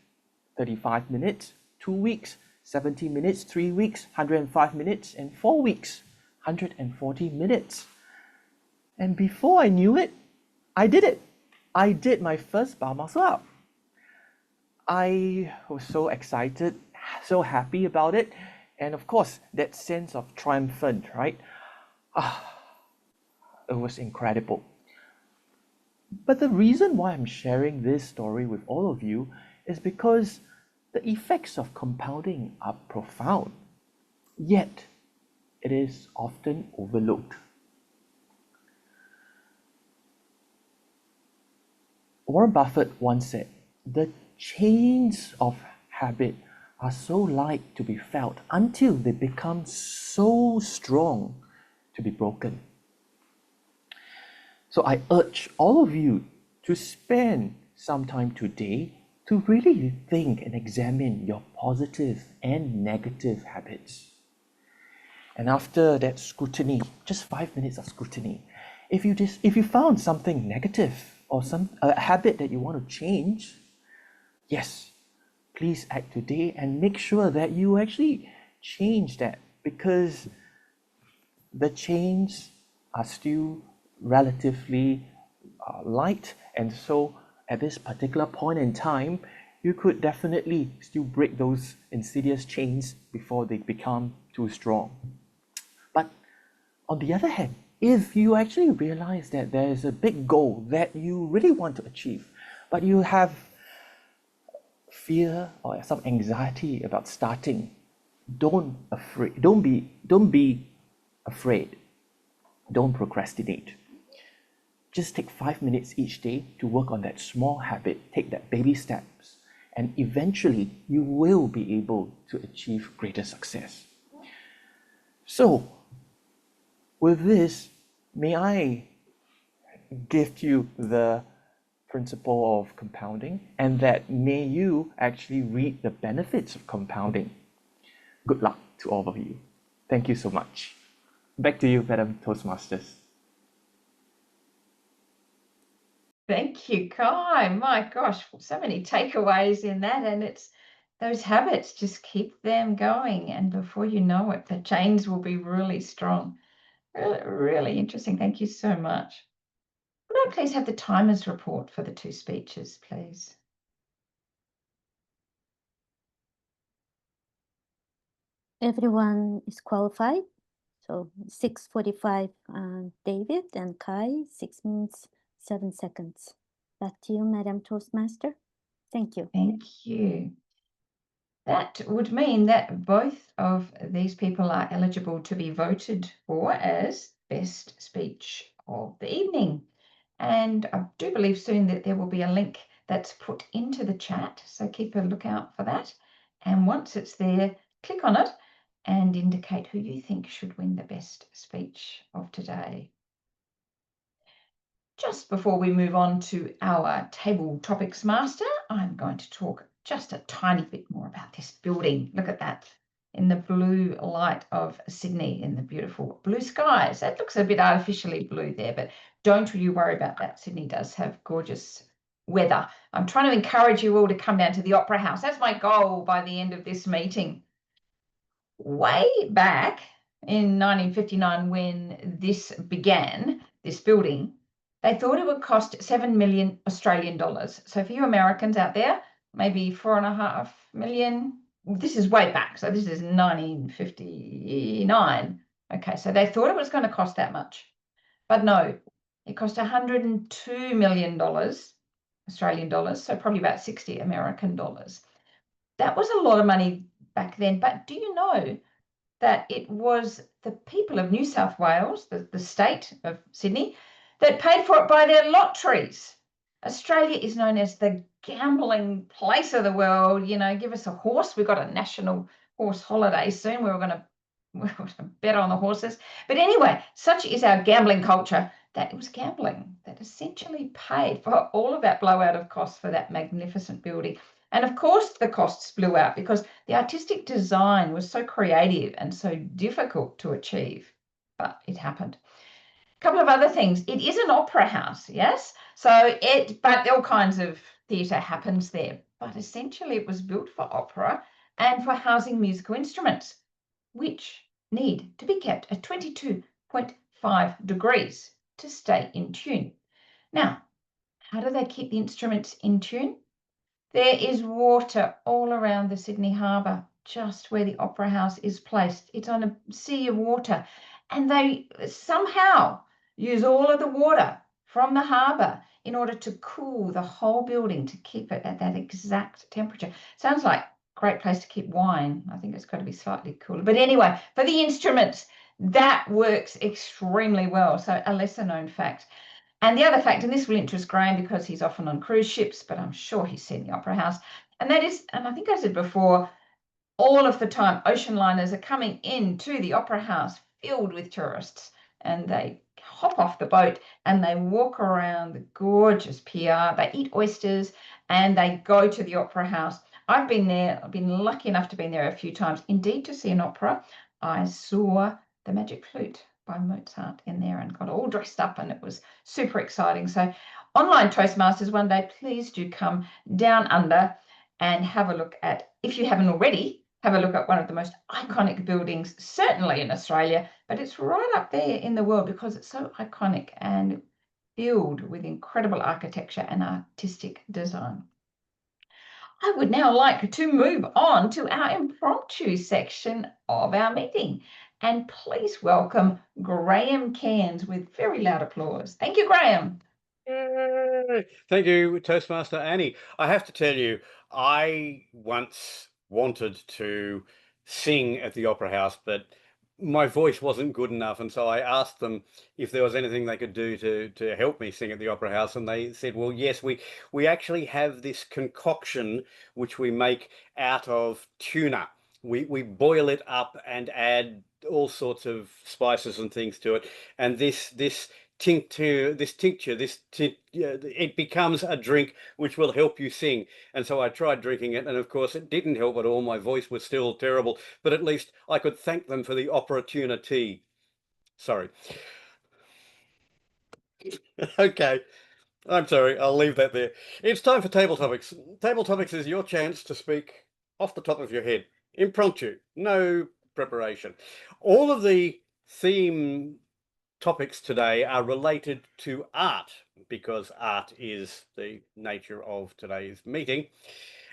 Speaker 10: 35 minutes, 2 weeks, 70 minutes, 3 weeks, 105 minutes, and 4 weeks, 140 minutes. And before I knew it, I did it. I did my first bar muscle up. I was so excited, so happy about it. And of course, that sense of triumphant, right? It was incredible. But the reason why I'm sharing this story with all of you is because the effects of compounding are profound, yet it is often overlooked. Warren Buffett once said, the chains of habit are so light to be felt until they become so strong to be broken. So I urge all of you to spend some time today to really think and examine your positive and negative habits. And after that scrutiny, just 5 minutes of scrutiny, if you found something negative or a habit that you want to change, yes, please act today and make sure that you actually change that, because the chains are still relatively light, and so at this particular point in time, you could definitely still break those insidious chains before they become too strong. But on the other hand, if you actually realize that there is a big goal that you really want to achieve, but you have fear or some anxiety about starting, don't be afraid. Don't procrastinate. Just take 5 minutes each day to work on that small habit, take that baby steps, and eventually you will be able to achieve greater success. So, with this, may I gift you the principle of compounding, and that may you actually reap the benefits of compounding. Good luck to all of you. Thank you so much. Back to you, Madam Toastmasters.
Speaker 5: Thank you, Kai. My gosh, so many takeaways in that. And it's those habits, just keep them going. And before you know it, the chains will be really strong. Really, really interesting. Thank you so much. Could I please have the timers report for the 2 speeches, please?
Speaker 6: Everyone is qualified. So 6:45, David and Kai, 6 minutes, 7 seconds. Back to you, Madam Toastmaster. Thank you.
Speaker 5: Thank you. That would mean that both of these people are eligible to be voted for as best speech of the evening. And I do believe soon that there will be a link that's put into the chat, so keep a lookout for that. And once it's there, click on it and indicate who you think should win the best speech of today. Just before we move on to our table topics master, I'm going to talk just a tiny bit more about this building. Look at that in the blue light of Sydney, in the beautiful blue skies. That looks a bit artificially blue there, but don't you worry about that. Sydney does have gorgeous weather. I'm trying to encourage you all to come down to the Opera House. That's my goal by the end of this meeting. Way back in 1959, when this began, this building, they thought it would cost 7 million Australian dollars. So for you Americans out there, maybe 4.5 million. This is way back. So this is 1959. Okay, so they thought it was going to cost that much. But no, it cost $102 million Australian dollars, so probably about 60 American dollars. That was a lot of money back then. But do you know that it was the people of New South Wales, the state of Sydney, that paid for it by their lotteries? Australia is known as the gambling place of the world. You know, give us a horse. We've got a national horse holiday soon. We're going to bet on the horses. But anyway, such is our gambling culture that it was gambling that essentially paid for all of that blowout of costs for that magnificent building. And of course, the costs blew out because the artistic design was so creative and so difficult to achieve, but it happened. A couple of other things. It is an opera house, yes? But all kinds of theatre happens there. But essentially, it was built for opera and for housing musical instruments, which need to be kept at 22.5 degrees to stay in tune. Now, how do they keep the instruments in tune? There is water all around the Sydney Harbour, just where the Opera House is placed. It's on a sea of water, and they somehow use all of the water from the harbour in order to cool the whole building, to keep it at that exact temperature. Sounds like a great place to keep wine. I think it's got to be slightly cooler. But anyway, for the instruments, that works extremely well. So a lesser known fact. And the other fact, and this will interest Graham because he's often on cruise ships, but I'm sure he's seen the Opera House, and that is, and I think I said before, all of the time ocean liners are coming into the Opera House filled with tourists, and they hop off the boat and they walk around the gorgeous pier, they eat oysters, and they go to the Opera House. I've been there, I've been lucky enough to be there a few times, indeed, to see an opera. I saw The Magic Flute by Mozart in there and got all dressed up, and it was super exciting. So online Toastmasters, one day, please do come down under and have a look at, if you haven't already, have a look at one of the most iconic buildings, certainly in Australia, but it's right up there in the world because it's so iconic and filled with incredible architecture and artistic design. I would now like to move on to our impromptu section of our meeting. And please welcome Graham Cairns with very loud applause. Thank you, Graham.
Speaker 11: Yay! Thank you, Toastmaster Annie. I have to tell you, I once wanted to sing at the Opera House, but my voice wasn't good enough, and so I asked them if there was anything they could do to help me sing at the Opera House, and they said, well, yes, we actually have this concoction which we make out of tuna. We boil it up and add all sorts of spices and things to it, and this tincture, it becomes a drink which will help you sing. And so I tried drinking it, and of course it didn't help at all. My voice was still terrible, but at least I could thank them for the opera tuna tea. Sorry. Okay. I'm sorry, I'll leave that there. It's time for Table Topics. Table Topics is your chance to speak off the top of your head. Impromptu, no preparation. All of the theme topics today are related to art, because art is the nature of today's meeting.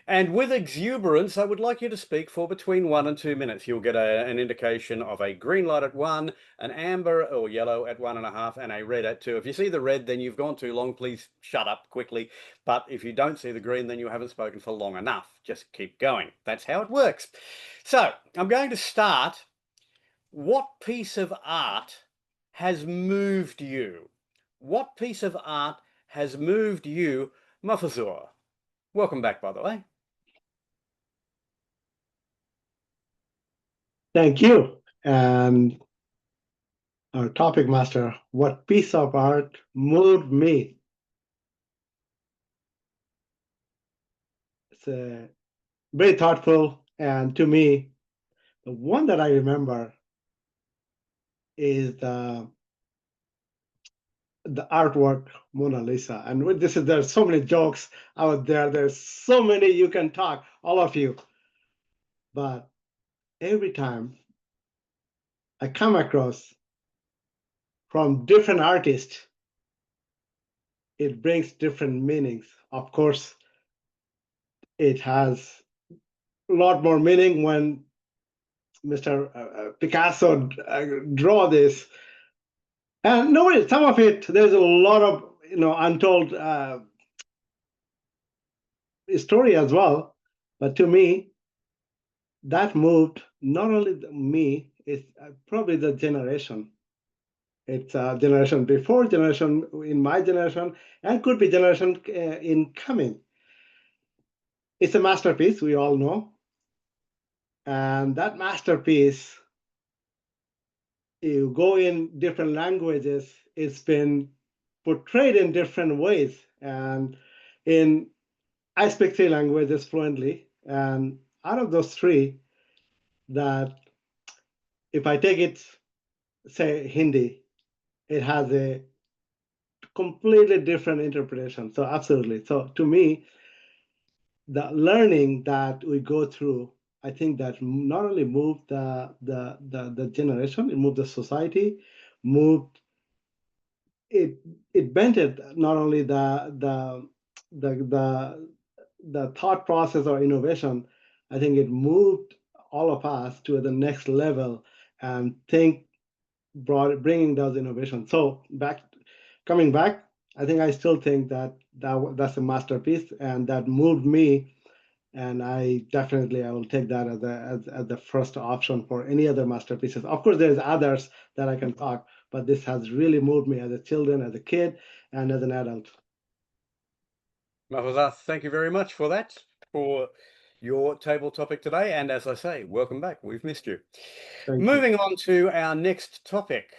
Speaker 11: And with exuberance, I would like you to speak for between 1 and 2 minutes. You'll get an indication of a green light at 1, an amber or yellow at 1.5, and a red at 2. If you see the red, then you've gone too long. Please shut up quickly. But if you don't see the green, then you haven't spoken for long enough. Just keep going. That's how it works. So I'm going to start. What piece of art has moved you? What piece of art has moved you, Mafazur? Welcome back, by the way.
Speaker 12: Thank you. And our topic master, what piece of art moved me? It's very thoughtful. And to me, the one that I remember is the artwork Mona Lisa. And with this, there's so many jokes out there. There's so many you can talk, all of you. But every time I come across from different artists, it brings different meanings. Of course, it has a lot more meaning when Mr. Picasso draw this. And no, some of it, there's a lot of untold story as well. But to me, that moved not only me, it's probably the generation. It's a generation before, generation in my generation, and could be generation in coming. It's a masterpiece, we all know. And that masterpiece, you go in different languages, it's been portrayed in different ways. And I speak 3 languages fluently. And out of those 3, that if I take it, say Hindi, it has a completely different interpretation. So absolutely. So to me, the learning that we go through, I think that not only moved the generation, it moved the society, moved it bent it not only the thought process or innovation. I think it moved all of us to the next level and bringing those innovations. So coming back, I think I still think that's a masterpiece, and that moved me. And I will take that as the first option for any other masterpieces. Of course, there's others that I can talk, but this has really moved me as a children, as a kid, and as an adult.
Speaker 11: Mahfuza, thank you very much for that, for your table topic today. And as I say, welcome back. We've missed you. Moving on to our next topic.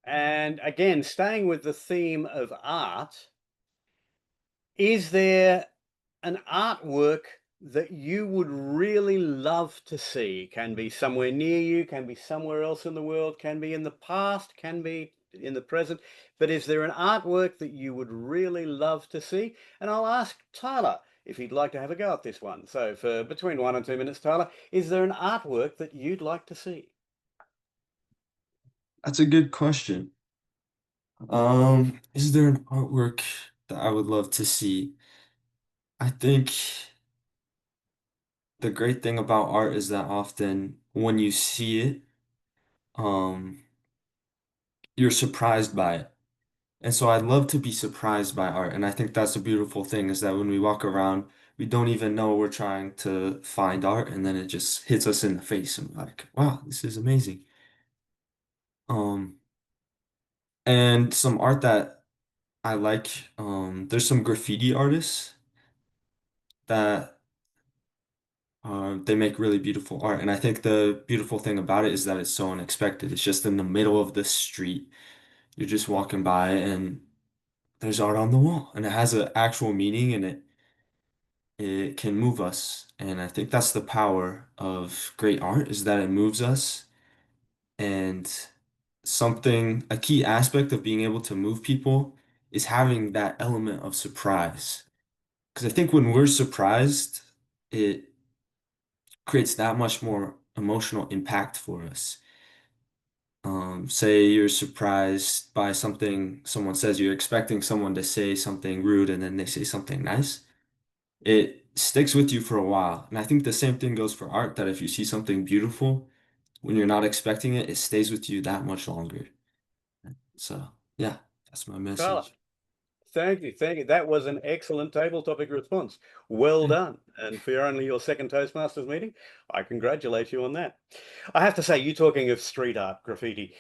Speaker 11: And again, staying with the theme of art, is there an artwork that you would really love to see? Can be somewhere near you, can be somewhere else in the world, can be in the past, can be in the present. But is there an artwork that you would really love to see? And I'll ask Tyler if he'd like to have a go at this one. So for between 1 and 2 minutes, Tyler, is there an artwork that you'd like to see?
Speaker 4: That's a good question. Is there an artwork that I would love to see? I think the great thing about art is that often when you see it, you're surprised by it. And so I'd love to be surprised by art. And I think that's a beautiful thing, is that when we walk around, we don't even know we're trying to find art, and then it just hits us in the face and we're like, wow, this is amazing. And some art that I like, there's some graffiti artists that they make really beautiful art. And I think the beautiful thing about it is that it's so unexpected. It's just in the middle of the street. You're just walking by and there's art on the wall and it has an actual meaning and it can move us. And I think that's the power of great art is that it moves us. And a key aspect of being able to move people is having that element of surprise. Because I think when we're surprised, it creates that much more emotional impact for us. Say you're surprised by something someone says, you're expecting someone to say something rude and then they say something nice. It sticks with you for a while. And I think the same thing goes for art, that if you see something beautiful, when you're not expecting it, it stays with you that much longer. So, yeah, that's my
Speaker 11: Carla,
Speaker 4: message.
Speaker 11: thank you, thank you. That was an excellent table topic response. Well done. And for only your second Toastmasters meeting, I congratulate you on that. I have to say, you talking of street art graffiti,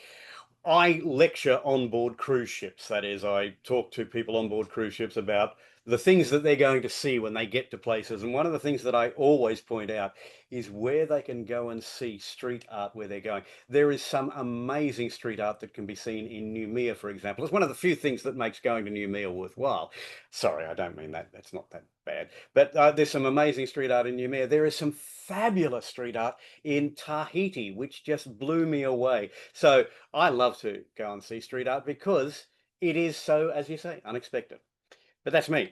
Speaker 11: I lecture on board cruise ships. That is, I talk to people on board cruise ships about the things that they're going to see when they get to places. And one of the things that I always point out is where they can go and see street art where they're going. There is some amazing street art that can be seen in Noumea, for example. It's one of the few things that makes going to Noumea worthwhile. Sorry, I don't mean that. That's not that bad. But there's some amazing street art in Noumea. There is some fabulous street art in Tahiti, which just blew me away. So I love to go and see street art because it is so, as you say, unexpected. But that's me.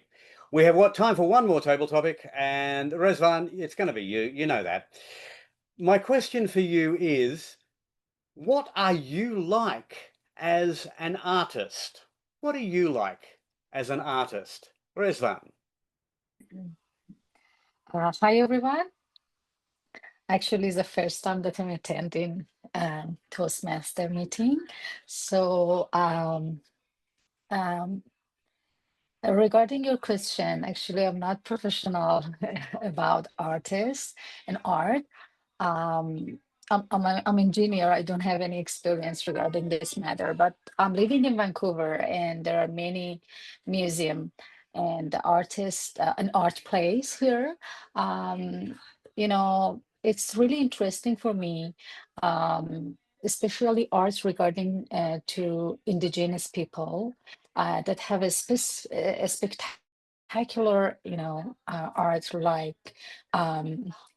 Speaker 11: We have time for one more table topic, and Rezvan, it's going to be you. You know that. My question for you is, what are you like as an artist? What are you like as an artist? Rezvan.
Speaker 13: Hi, everyone. Actually, it's the first time that I'm attending Toastmaster meeting. So regarding your question, actually, I'm not professional about artists and art. I'm engineer. I don't have any experience regarding this matter, but I'm living in Vancouver, and there are many museum and artists and art plays here. You know, it's really interesting for me, especially arts regarding to indigenous people that have a spectacular, art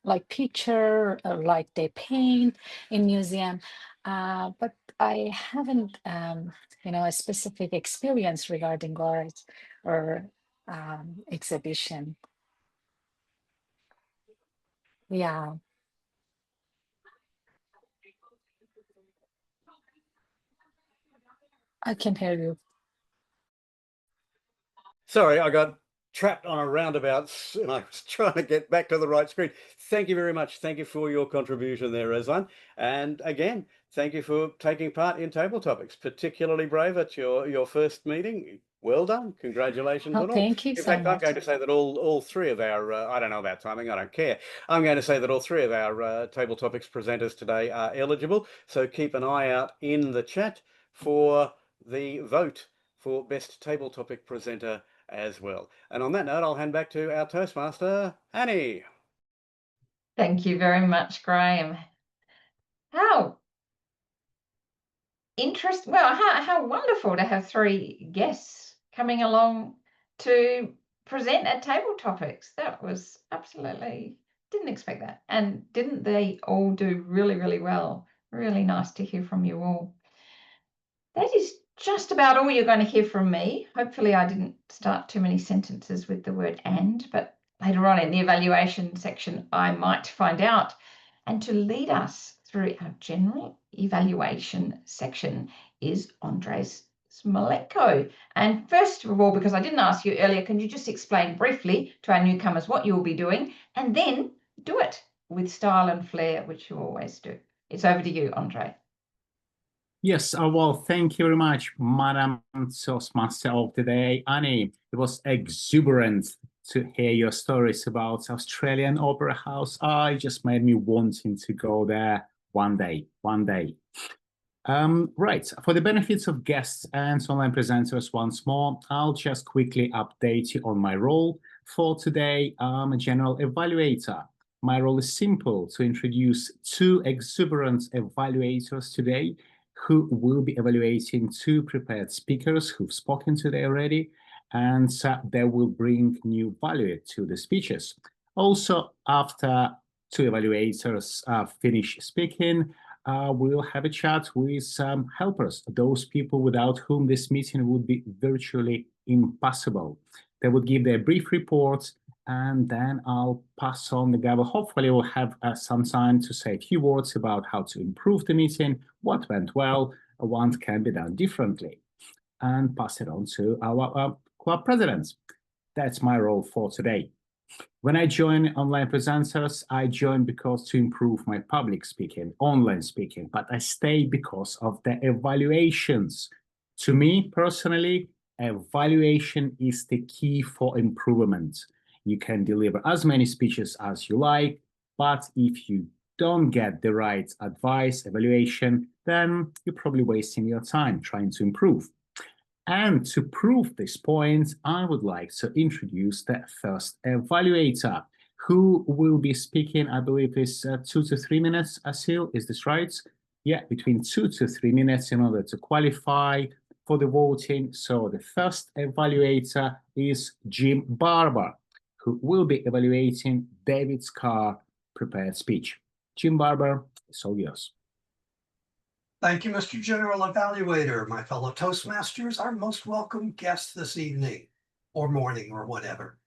Speaker 13: like picture, like they paint in museum. But I haven't, a specific experience regarding art or exhibition. Yeah. I can hear you.
Speaker 11: Sorry, I got trapped on a roundabout and I was trying to get back to the right screen. Thank you very much. Thank you for your contribution there, Rezvan. And again, thank you for taking part in Table Topics, particularly brave at your first meeting. Well done. Congratulations on all.
Speaker 13: Thank you
Speaker 11: In
Speaker 13: so
Speaker 11: fact, I'm
Speaker 13: much.
Speaker 11: going to say that all three of our, I don't know about timing, I don't care. I'm going to say that all three of our Table Topics presenters today are eligible. So keep an eye out in the chat for the vote for Best Table Topic Presenter as well. And on that note, I'll hand back to our Toastmaster, Annie.
Speaker 5: Thank you very much, Graham. How how wonderful to have three guests coming along to present at Table Topics. That was absolutely, didn't expect that. And didn't they all do really, really well? Really nice to hear from you all. That is just about all you're going to hear from me. Hopefully I didn't start too many sentences with the word "and," but later on in the evaluation section, I might find out. And to lead us through our general evaluation section is Andres Smolenko. And first of all, because I didn't ask you earlier, can you just explain briefly to our newcomers what you will be doing, and then do it with style and flair, which you always do. It's over to you, Andre.
Speaker 14: Yes, well, thank you very much, Madam Toastmaster of the Day, Annie. It was exuberant to hear your stories about Australian Opera House. Just made me wanting to go there one day. Right, for the benefits of guests and online presenters once more, I'll just quickly update you on my role. For today, I'm a general evaluator. My role is simple: to introduce two exuberant evaluators today who will be evaluating two prepared speakers who've spoken today already, and they will bring new value to the speeches. Also, after two evaluators finish speaking, we'll have a chat with some helpers, those people without whom this meeting would be virtually impossible. They would give their brief reports, and then I'll pass on the gavel. Hopefully we'll have some time to say a few words about how to improve the meeting, what went well, what can be done differently, and pass it on to our club presidents. That's my role for today. When I join Online Presenters, I join because to improve my public speaking, online speaking, but I stay because of the evaluations. To me personally, evaluation is the key for improvement. You can deliver as many speeches as you like, but if you don't get the right advice, evaluation, then you're probably wasting your time trying to improve. And to prove this point, I would like to introduce the first evaluator, who will be speaking, I believe, is 2 to 3 minutes, Asil, is this right? Yeah, between 2 to 3 minutes in order to qualify for the voting. So the first evaluator is Jim Barber, who will be evaluating David Carr prepared speech. Jim Barber, it's all yours.
Speaker 9: Thank you, Mr. General Evaluator. My fellow Toastmasters, our most welcome guests this evening or morning or whatever.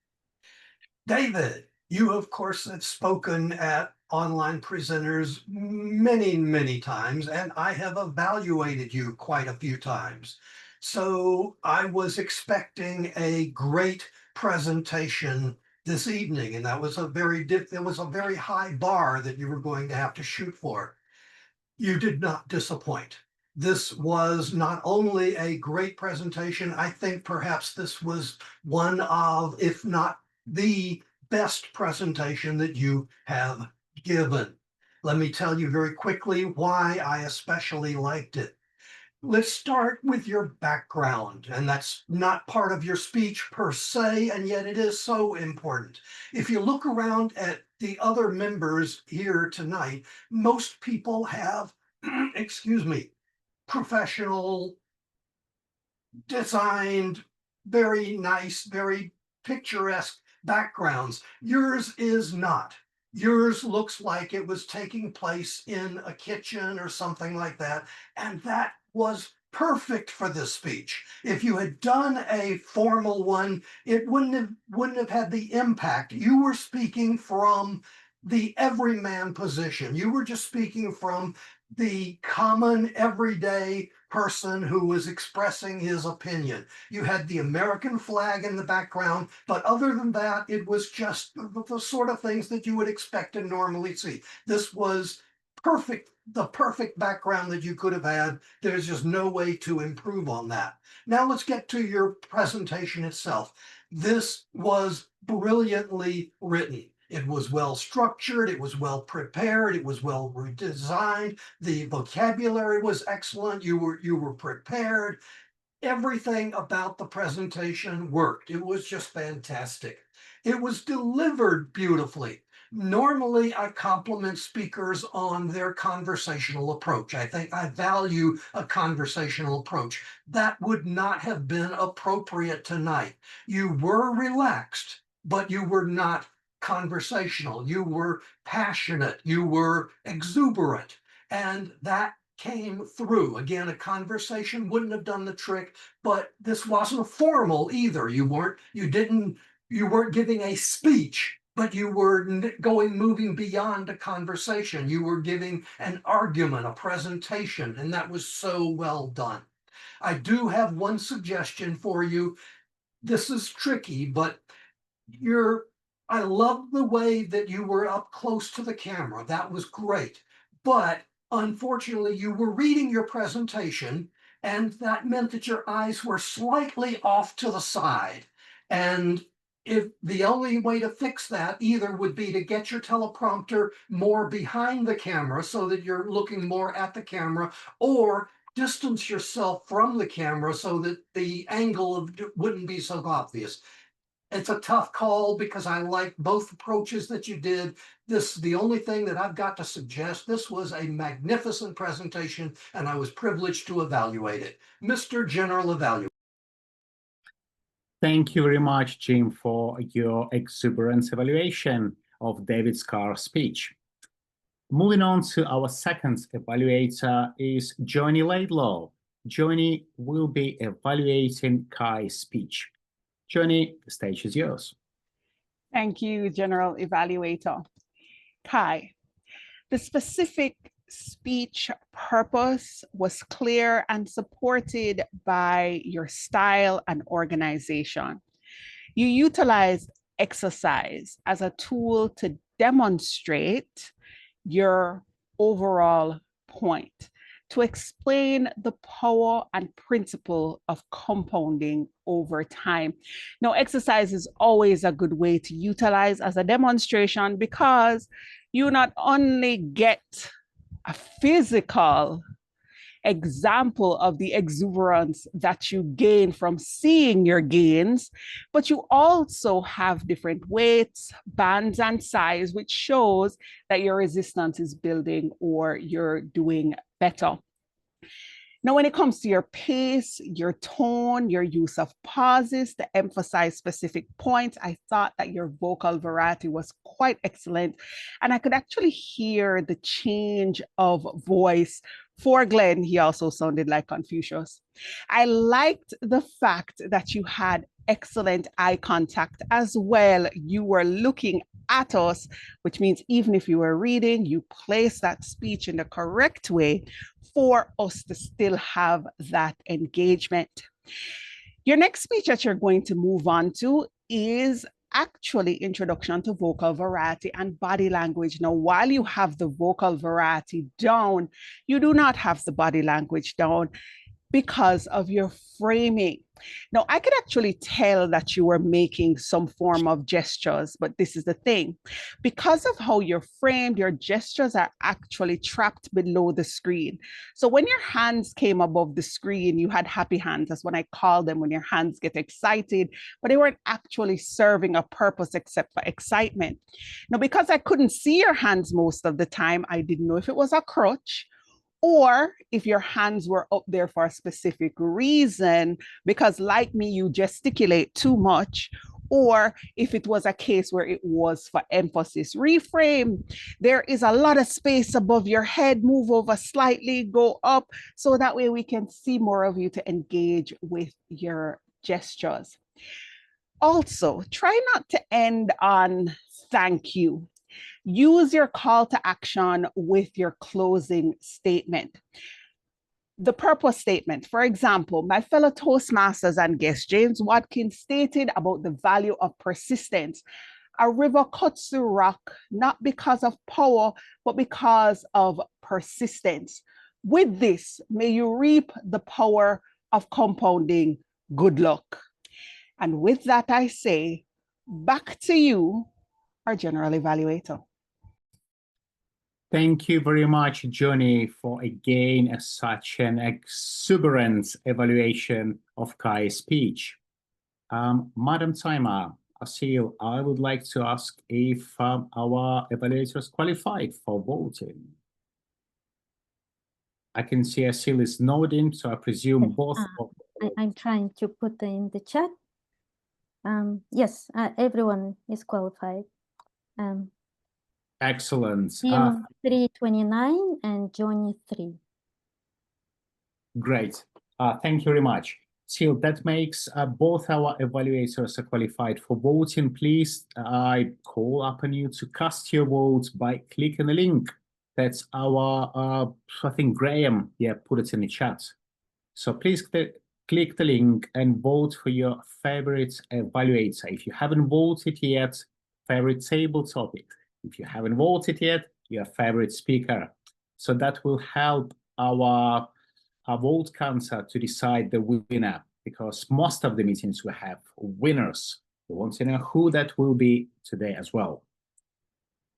Speaker 9: David, you of course have spoken at Online Presenters many, many times, and I have evaluated you quite a few times. So I was expecting a great presentation this evening, and that was a very high bar that you were going to have to shoot for. You did not disappoint. This was not only a great presentation, I think perhaps this was one of, if not the best presentation that you have given. Let me tell you very quickly why I especially liked it. Let's start with your background, and that's not part of your speech per se, and yet it is so important. If you look around at the other members here tonight, most people have, excuse me, professional, designed, very nice, very picturesque backgrounds. Yours is not. Yours looks like it was taking place in a kitchen or something like that, and that was perfect for this speech. If you had done a formal one, it wouldn't have had the impact. You were speaking from the everyman position. You were just speaking from the common everyday person who was expressing his opinion. You had the American flag in the background, but other than that, it was just the sort of things that you would expect to normally see. This was perfect, the perfect background that you could have had. There's just no way to improve on that. Now let's get to your presentation itself. This was brilliantly written. It was well structured, it was well prepared, it was well designed, the vocabulary was excellent, you were prepared. Everything about the presentation worked. It was just fantastic. It was delivered beautifully. Normally, I compliment speakers on their conversational approach. I think I value a conversational approach. That would not have been appropriate tonight. You were relaxed, but you were not conversational. You were passionate. You were exuberant. And that came through. Again, a conversation wouldn't have done the trick, but this wasn't formal either. You weren't giving a speech, but you were moving beyond a conversation. You were giving an argument, a presentation, and that was so well done. I do have one suggestion for you. This is tricky, but I love the way that you were up close to the camera. That was great. But unfortunately, you were reading your presentation, and that meant that your eyes were slightly off to the side. And if the only way to fix that either would be to get your teleprompter more behind the camera so that you're looking more at the camera, or distance yourself from the camera so that the angle wouldn't be so obvious. It's a tough call because I like both approaches that you did. The only thing that I've got to suggest, this was a magnificent presentation and I was privileged to evaluate it. Mr. General Evaluator.
Speaker 14: Thank you very much, Jim, for your exuberant evaluation of David Carr's speech. Moving on to our second evaluator is Johnny Laidlaw. Johnny will be evaluating Kai's speech. Johnny, the stage is yours.
Speaker 2: Thank you, General Evaluator. Kai, the specific speech purpose was clear and supported by your style and organization. You utilized exercise as a tool to demonstrate your overall point, to explain the power and principle of compounding over time. Now, exercise is always a good way to utilize as a demonstration because you not only get a physical example of the exuberance that you gain from seeing your gains, but you also have different weights, bands, and size, which shows that your resistance is building or you're doing better. Now, when it comes to your pace, your tone, your use of pauses to emphasize specific points, I thought that your vocal variety was quite excellent. And I could actually hear the change of voice. For Glenn, he also sounded like Confucius. I liked the fact that you had excellent eye contact as well. You were looking at us, which means even if you were reading, you placed that speech in the correct way for us to still have that engagement. Your next speech that you're going to move on to is actually Introduction to Vocal Variety and Body Language. Now, while you have the vocal variety down, you do not have the body language down because of your framing. Now, I could actually tell that you were making some form of gestures, but this is the thing. Because of how you're framed, your gestures are actually trapped below the screen. So when your hands came above the screen, you had happy hands. That's what I call them, when your hands get excited, but they weren't actually serving a purpose except for excitement. Now, because I couldn't see your hands most of the time, I didn't know if it was a crutch or if your hands were up there for a specific reason, because like me, you gesticulate too much, or if it was a case where it was for emphasis. Reframe. There is a lot of space above your head. Move over slightly, go up, so that way we can see more of you to engage with your gestures. Also, try not to end on thank you. Use your call to action with your closing statement. The purpose statement, for example, my fellow Toastmasters and guest James Watkins stated about the value of persistence. A river cuts through rock, not because of power, but because of persistence. With this, may you reap the power of compounding. Good luck. And with that, I say, back to you, our General Evaluator.
Speaker 14: Thank you very much, Johnny, for again such an exuberant evaluation of Kai's speech. Madam Timer, Asil, I would like to ask if our evaluators qualified for voting. I can see Asil is nodding, so I presume both.
Speaker 6: I'm trying to put in the chat. Yes, everyone is qualified.
Speaker 14: Excellent.
Speaker 6: 329 and Johnny 3.
Speaker 14: Great. Thank you very much. So that makes both our evaluators are qualified for voting. Please, I call upon you to cast your votes by clicking the link. That's our, I think Graham, put it in the chat. So please click the link and vote for your favorite evaluator. If you haven't voted yet, favorite table topic. If you haven't voted yet, your favorite speaker. So that will help our vote counter to decide the winner, because most of the meetings will have winners. We want to know who that will be today as well.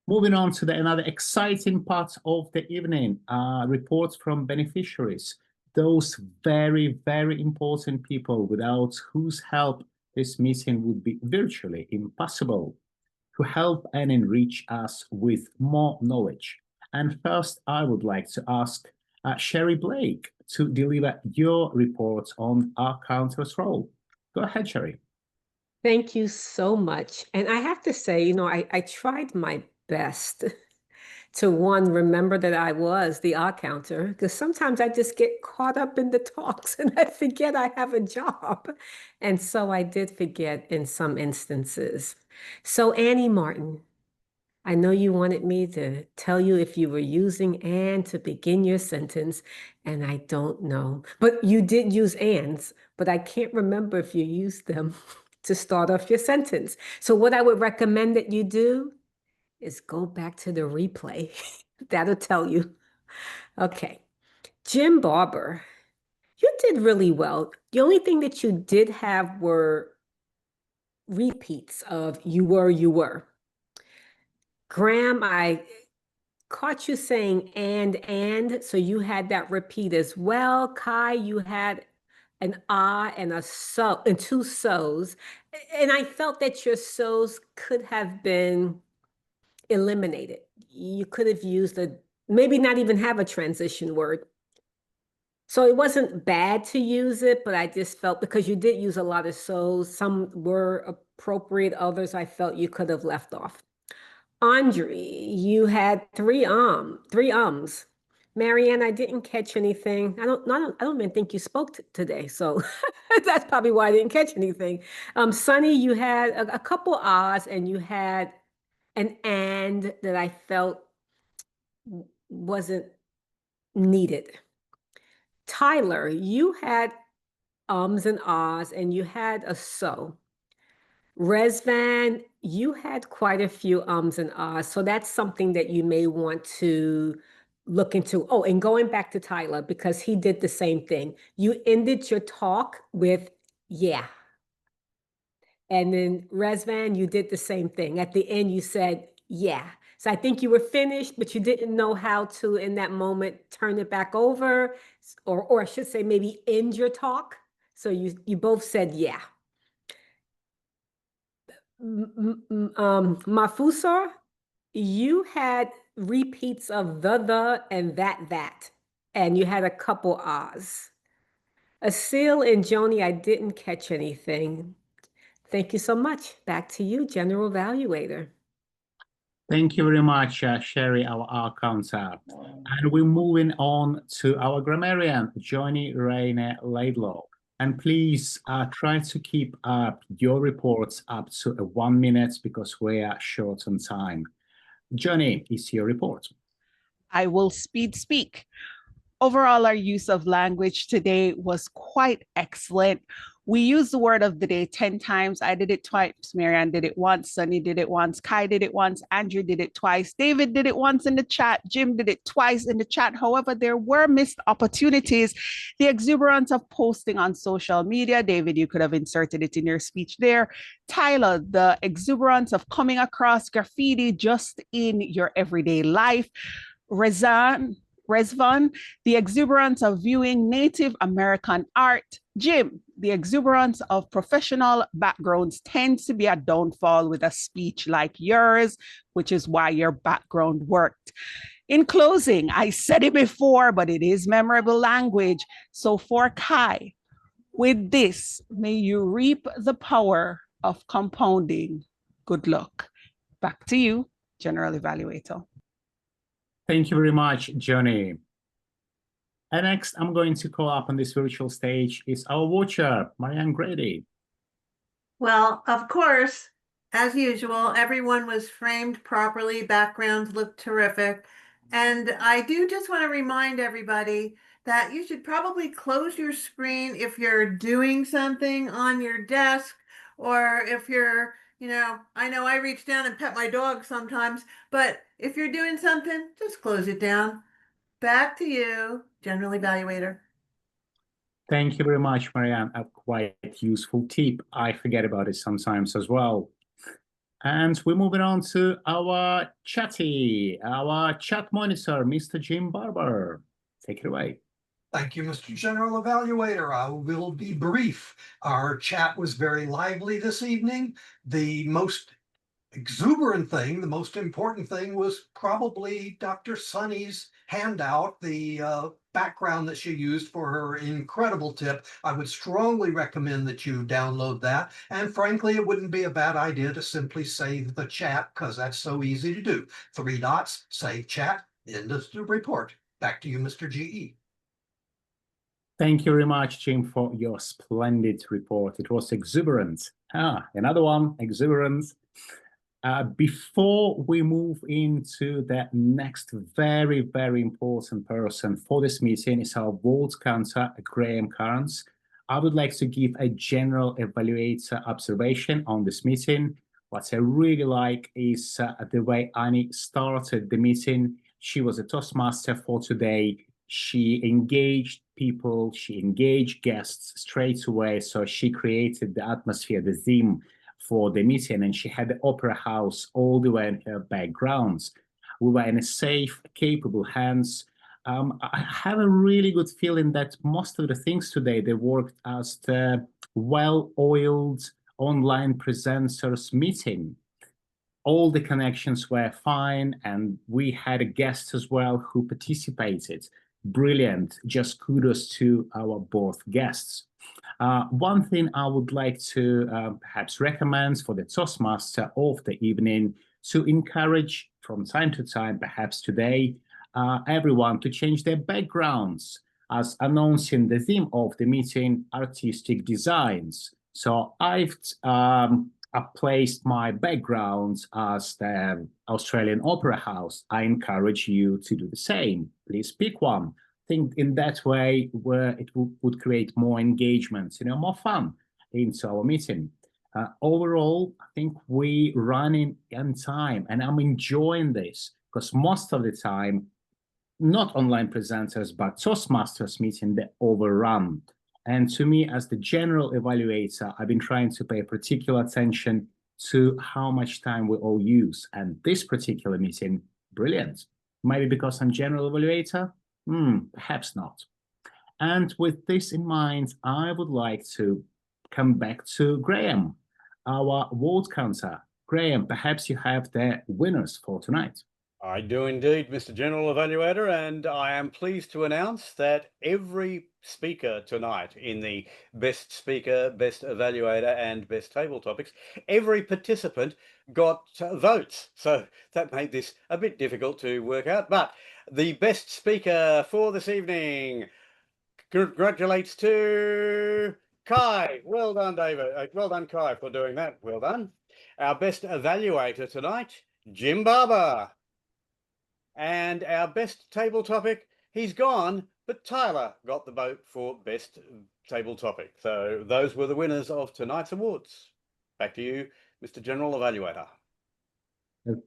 Speaker 14: Moving on to another exciting part of the evening, reports from beneficiaries, those very, very important people without whose help this meeting would be virtually impossible, to help and enrich us with more knowledge. And first, I would like to ask Sherry Blake to deliver your report on our counselor's role. Go ahead, Sherry.
Speaker 7: Thank you so much. And I have to say, you know, I tried my best to remember that I was the art counter, because sometimes I just get caught up in the talks and I forget I have a job. And so I did forget in some instances. So Annie Martin, I know you wanted me to tell you if you were using and to begin your sentence, and I don't know. But you did use ands, but I can't remember if you used them to start off your sentence. So what I would recommend that you do is go back to the replay. That'll tell you. Okay. Jim Barber, you did really well. The only thing that you did have were repeats of you were. Graham, I caught you saying and, so you had that repeat as well. Kai, you had an ah and a so and two so's. And I felt that your so's could have been eliminated. You could have used maybe not even have a transition word. So it wasn't bad to use it, but I just felt because you did use a lot of so's, some were appropriate, others I felt you could have left off. Andre, you had three ums. Marianne, I didn't catch anything. I don't even think you spoke today, so that's probably why I didn't catch anything. Sunny, you had a couple ahs, and you had an and that I felt wasn't needed. Tyler, you had ums and ahs, and you had a so. Resvan, you had quite a few ums and ahs, so that's something that you may want to look into. Oh, and going back to Tyler, because he did the same thing. You ended your talk with yeah. And then Resvan, you did the same thing. At the end, you said yeah. So I think you were finished, but you didn't know how to, in that moment, turn it back over, or I should say maybe end your talk. So you both said yeah. Mafusar, you had repeats of the, and that, and you had a couple ahs. Asil and Joni, I didn't catch anything. Thank you so much. Back to you, General Evaluator.
Speaker 14: Thank you very much, Sherry, our counter. And we're moving on to our grammarian, Johnny Rainer Laidlaw. And please try to keep your reports up to 1 minute because we are short on time. Johnny, is your report.
Speaker 2: I will speak. Overall, our use of language today was quite excellent. We used the word of the day 10 times. I did it twice. Marianne did it once. Sunny did it once. Kai did it once. Andrew did it twice. David did it once in the chat. Jim did it twice in the chat. However, there were missed opportunities. The exuberance of posting on social media. David, you could have inserted it in your speech there. Tyler, the exuberance of coming across graffiti just in your everyday life. Resvan, the exuberance of viewing Native American art. Jim, the exuberance of professional backgrounds tends to be a downfall with a speech like yours, which is why your background worked. In closing, I said it before, but it is memorable language. So for Kai, with this, may you reap the power of compounding. Good luck. Back to you, General Evaluator.
Speaker 14: Thank you very much, Johnny. And next, I'm going to call up on this virtual stage is our watcher, Marianne Grady.
Speaker 8: Well, of course, as usual, everyone was framed properly. Backgrounds looked terrific. And I do just want to remind everybody that you should probably close your screen if you're doing something on your desk, or if you're, I know I reach down and pet my dog sometimes, but if you're doing something, just close it down. Back to you, General Evaluator.
Speaker 14: Thank you very much, Marianne. A quite useful tip. I forget about it sometimes as well. And we're moving on to our chat monitor, Mr. Jim Barber. Take it away.
Speaker 9: Thank you, Mr. General Evaluator. I will be brief. Our chat was very lively this evening. The most exuberant thing, the most important thing was probably Dr. Sunny's handout, the background that she used for her incredible tip. I would strongly recommend that you download that. And frankly, it wouldn't be a bad idea to simply save the chat because that's so easy to do. 3 dots, save chat, end of the report. Back to you, Mr. GE.
Speaker 14: Thank you very much, Jim, for your splendid report. It was exuberant. Another one, exuberant. Before we move into the next very, very important person for this meeting is our vault counter, Graham Carnes. I would like to give a general evaluator observation on this meeting. What I really like is the way Annie started the meeting. She was a Toastmaster for today. She engaged people, she engaged guests straight away. So she created the atmosphere, the theme for the meeting, and she had the opera house all the way in her backgrounds. We were in a safe, capable hands. I have a really good feeling that most of the things today, they worked as the well-oiled online presenters meeting. All the connections were fine, and we had a guest as well who participated. Brilliant. Just kudos to our both guests. One thing I would like to perhaps recommend for the Toastmaster of the evening to encourage from time to time, perhaps today, everyone to change their backgrounds as announcing the theme of the meeting, artistic designs. So I've placed my background as the Australian Opera House. I encourage you to do the same. Please pick one. Think in that way where it would create more engagement, more fun into our meeting. Overall, I think we running in time, and I'm enjoying this because most of the time, not online presenters, but Toastmasters meeting, they overrun. And to me, as the general evaluator, I've been trying to pay particular attention to how much time we all use. And this particular meeting, brilliant. Maybe because I'm general evaluator? Perhaps not. And with this in mind, I would like to come back to Graham, our vote counter. Graham, perhaps you have the winners for tonight.
Speaker 11: I do indeed, Mr. General Evaluator, and I am pleased to announce that every speaker tonight in the Best Speaker, Best Evaluator and Best Table Topics, every participant got votes. So that made this a bit difficult to work out, but the best speaker for this evening congratulates to Kai. Well done, David. Well done, Kai, for doing that. Well done. Our best evaluator tonight, Jim Barber. And our best table topic, he's gone, but Tyler got the vote for best table topic. So those were the winners of tonight's awards. Back to you, Mr. General Evaluator.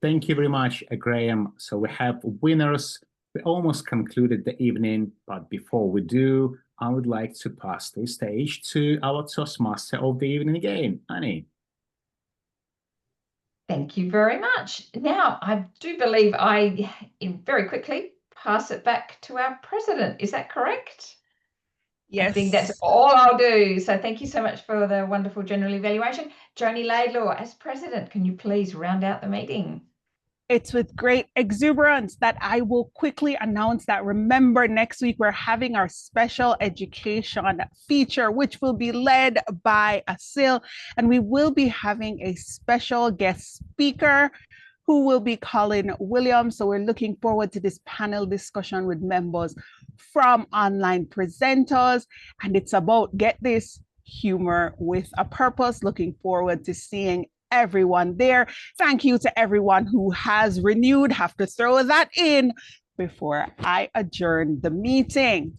Speaker 14: Thank you very much, Graham. So we have winners. We almost concluded the evening, but before we do, I would like to pass the stage to our Toastmaster of the evening again, Annie.
Speaker 5: Thank you very much. Now, I do believe I very quickly pass it back to our president. Is that correct?
Speaker 2: Yes.
Speaker 5: I think that's all I'll do. So thank you so much for the wonderful general evaluation. Joni Laidlaw, as president, can you please round out the meeting?
Speaker 2: It's with great exuberance that I will quickly announce that, remember, next week we're having our special education feature, which will be led by Asil, and we will be having a special guest speaker who will be Colin Williams. So we're looking forward to this panel discussion with members from online presenters, and it's about, get this, humor with a purpose. Looking forward to seeing everyone there. Thank you to everyone who has renewed. Have to throw that in before I adjourn the meeting.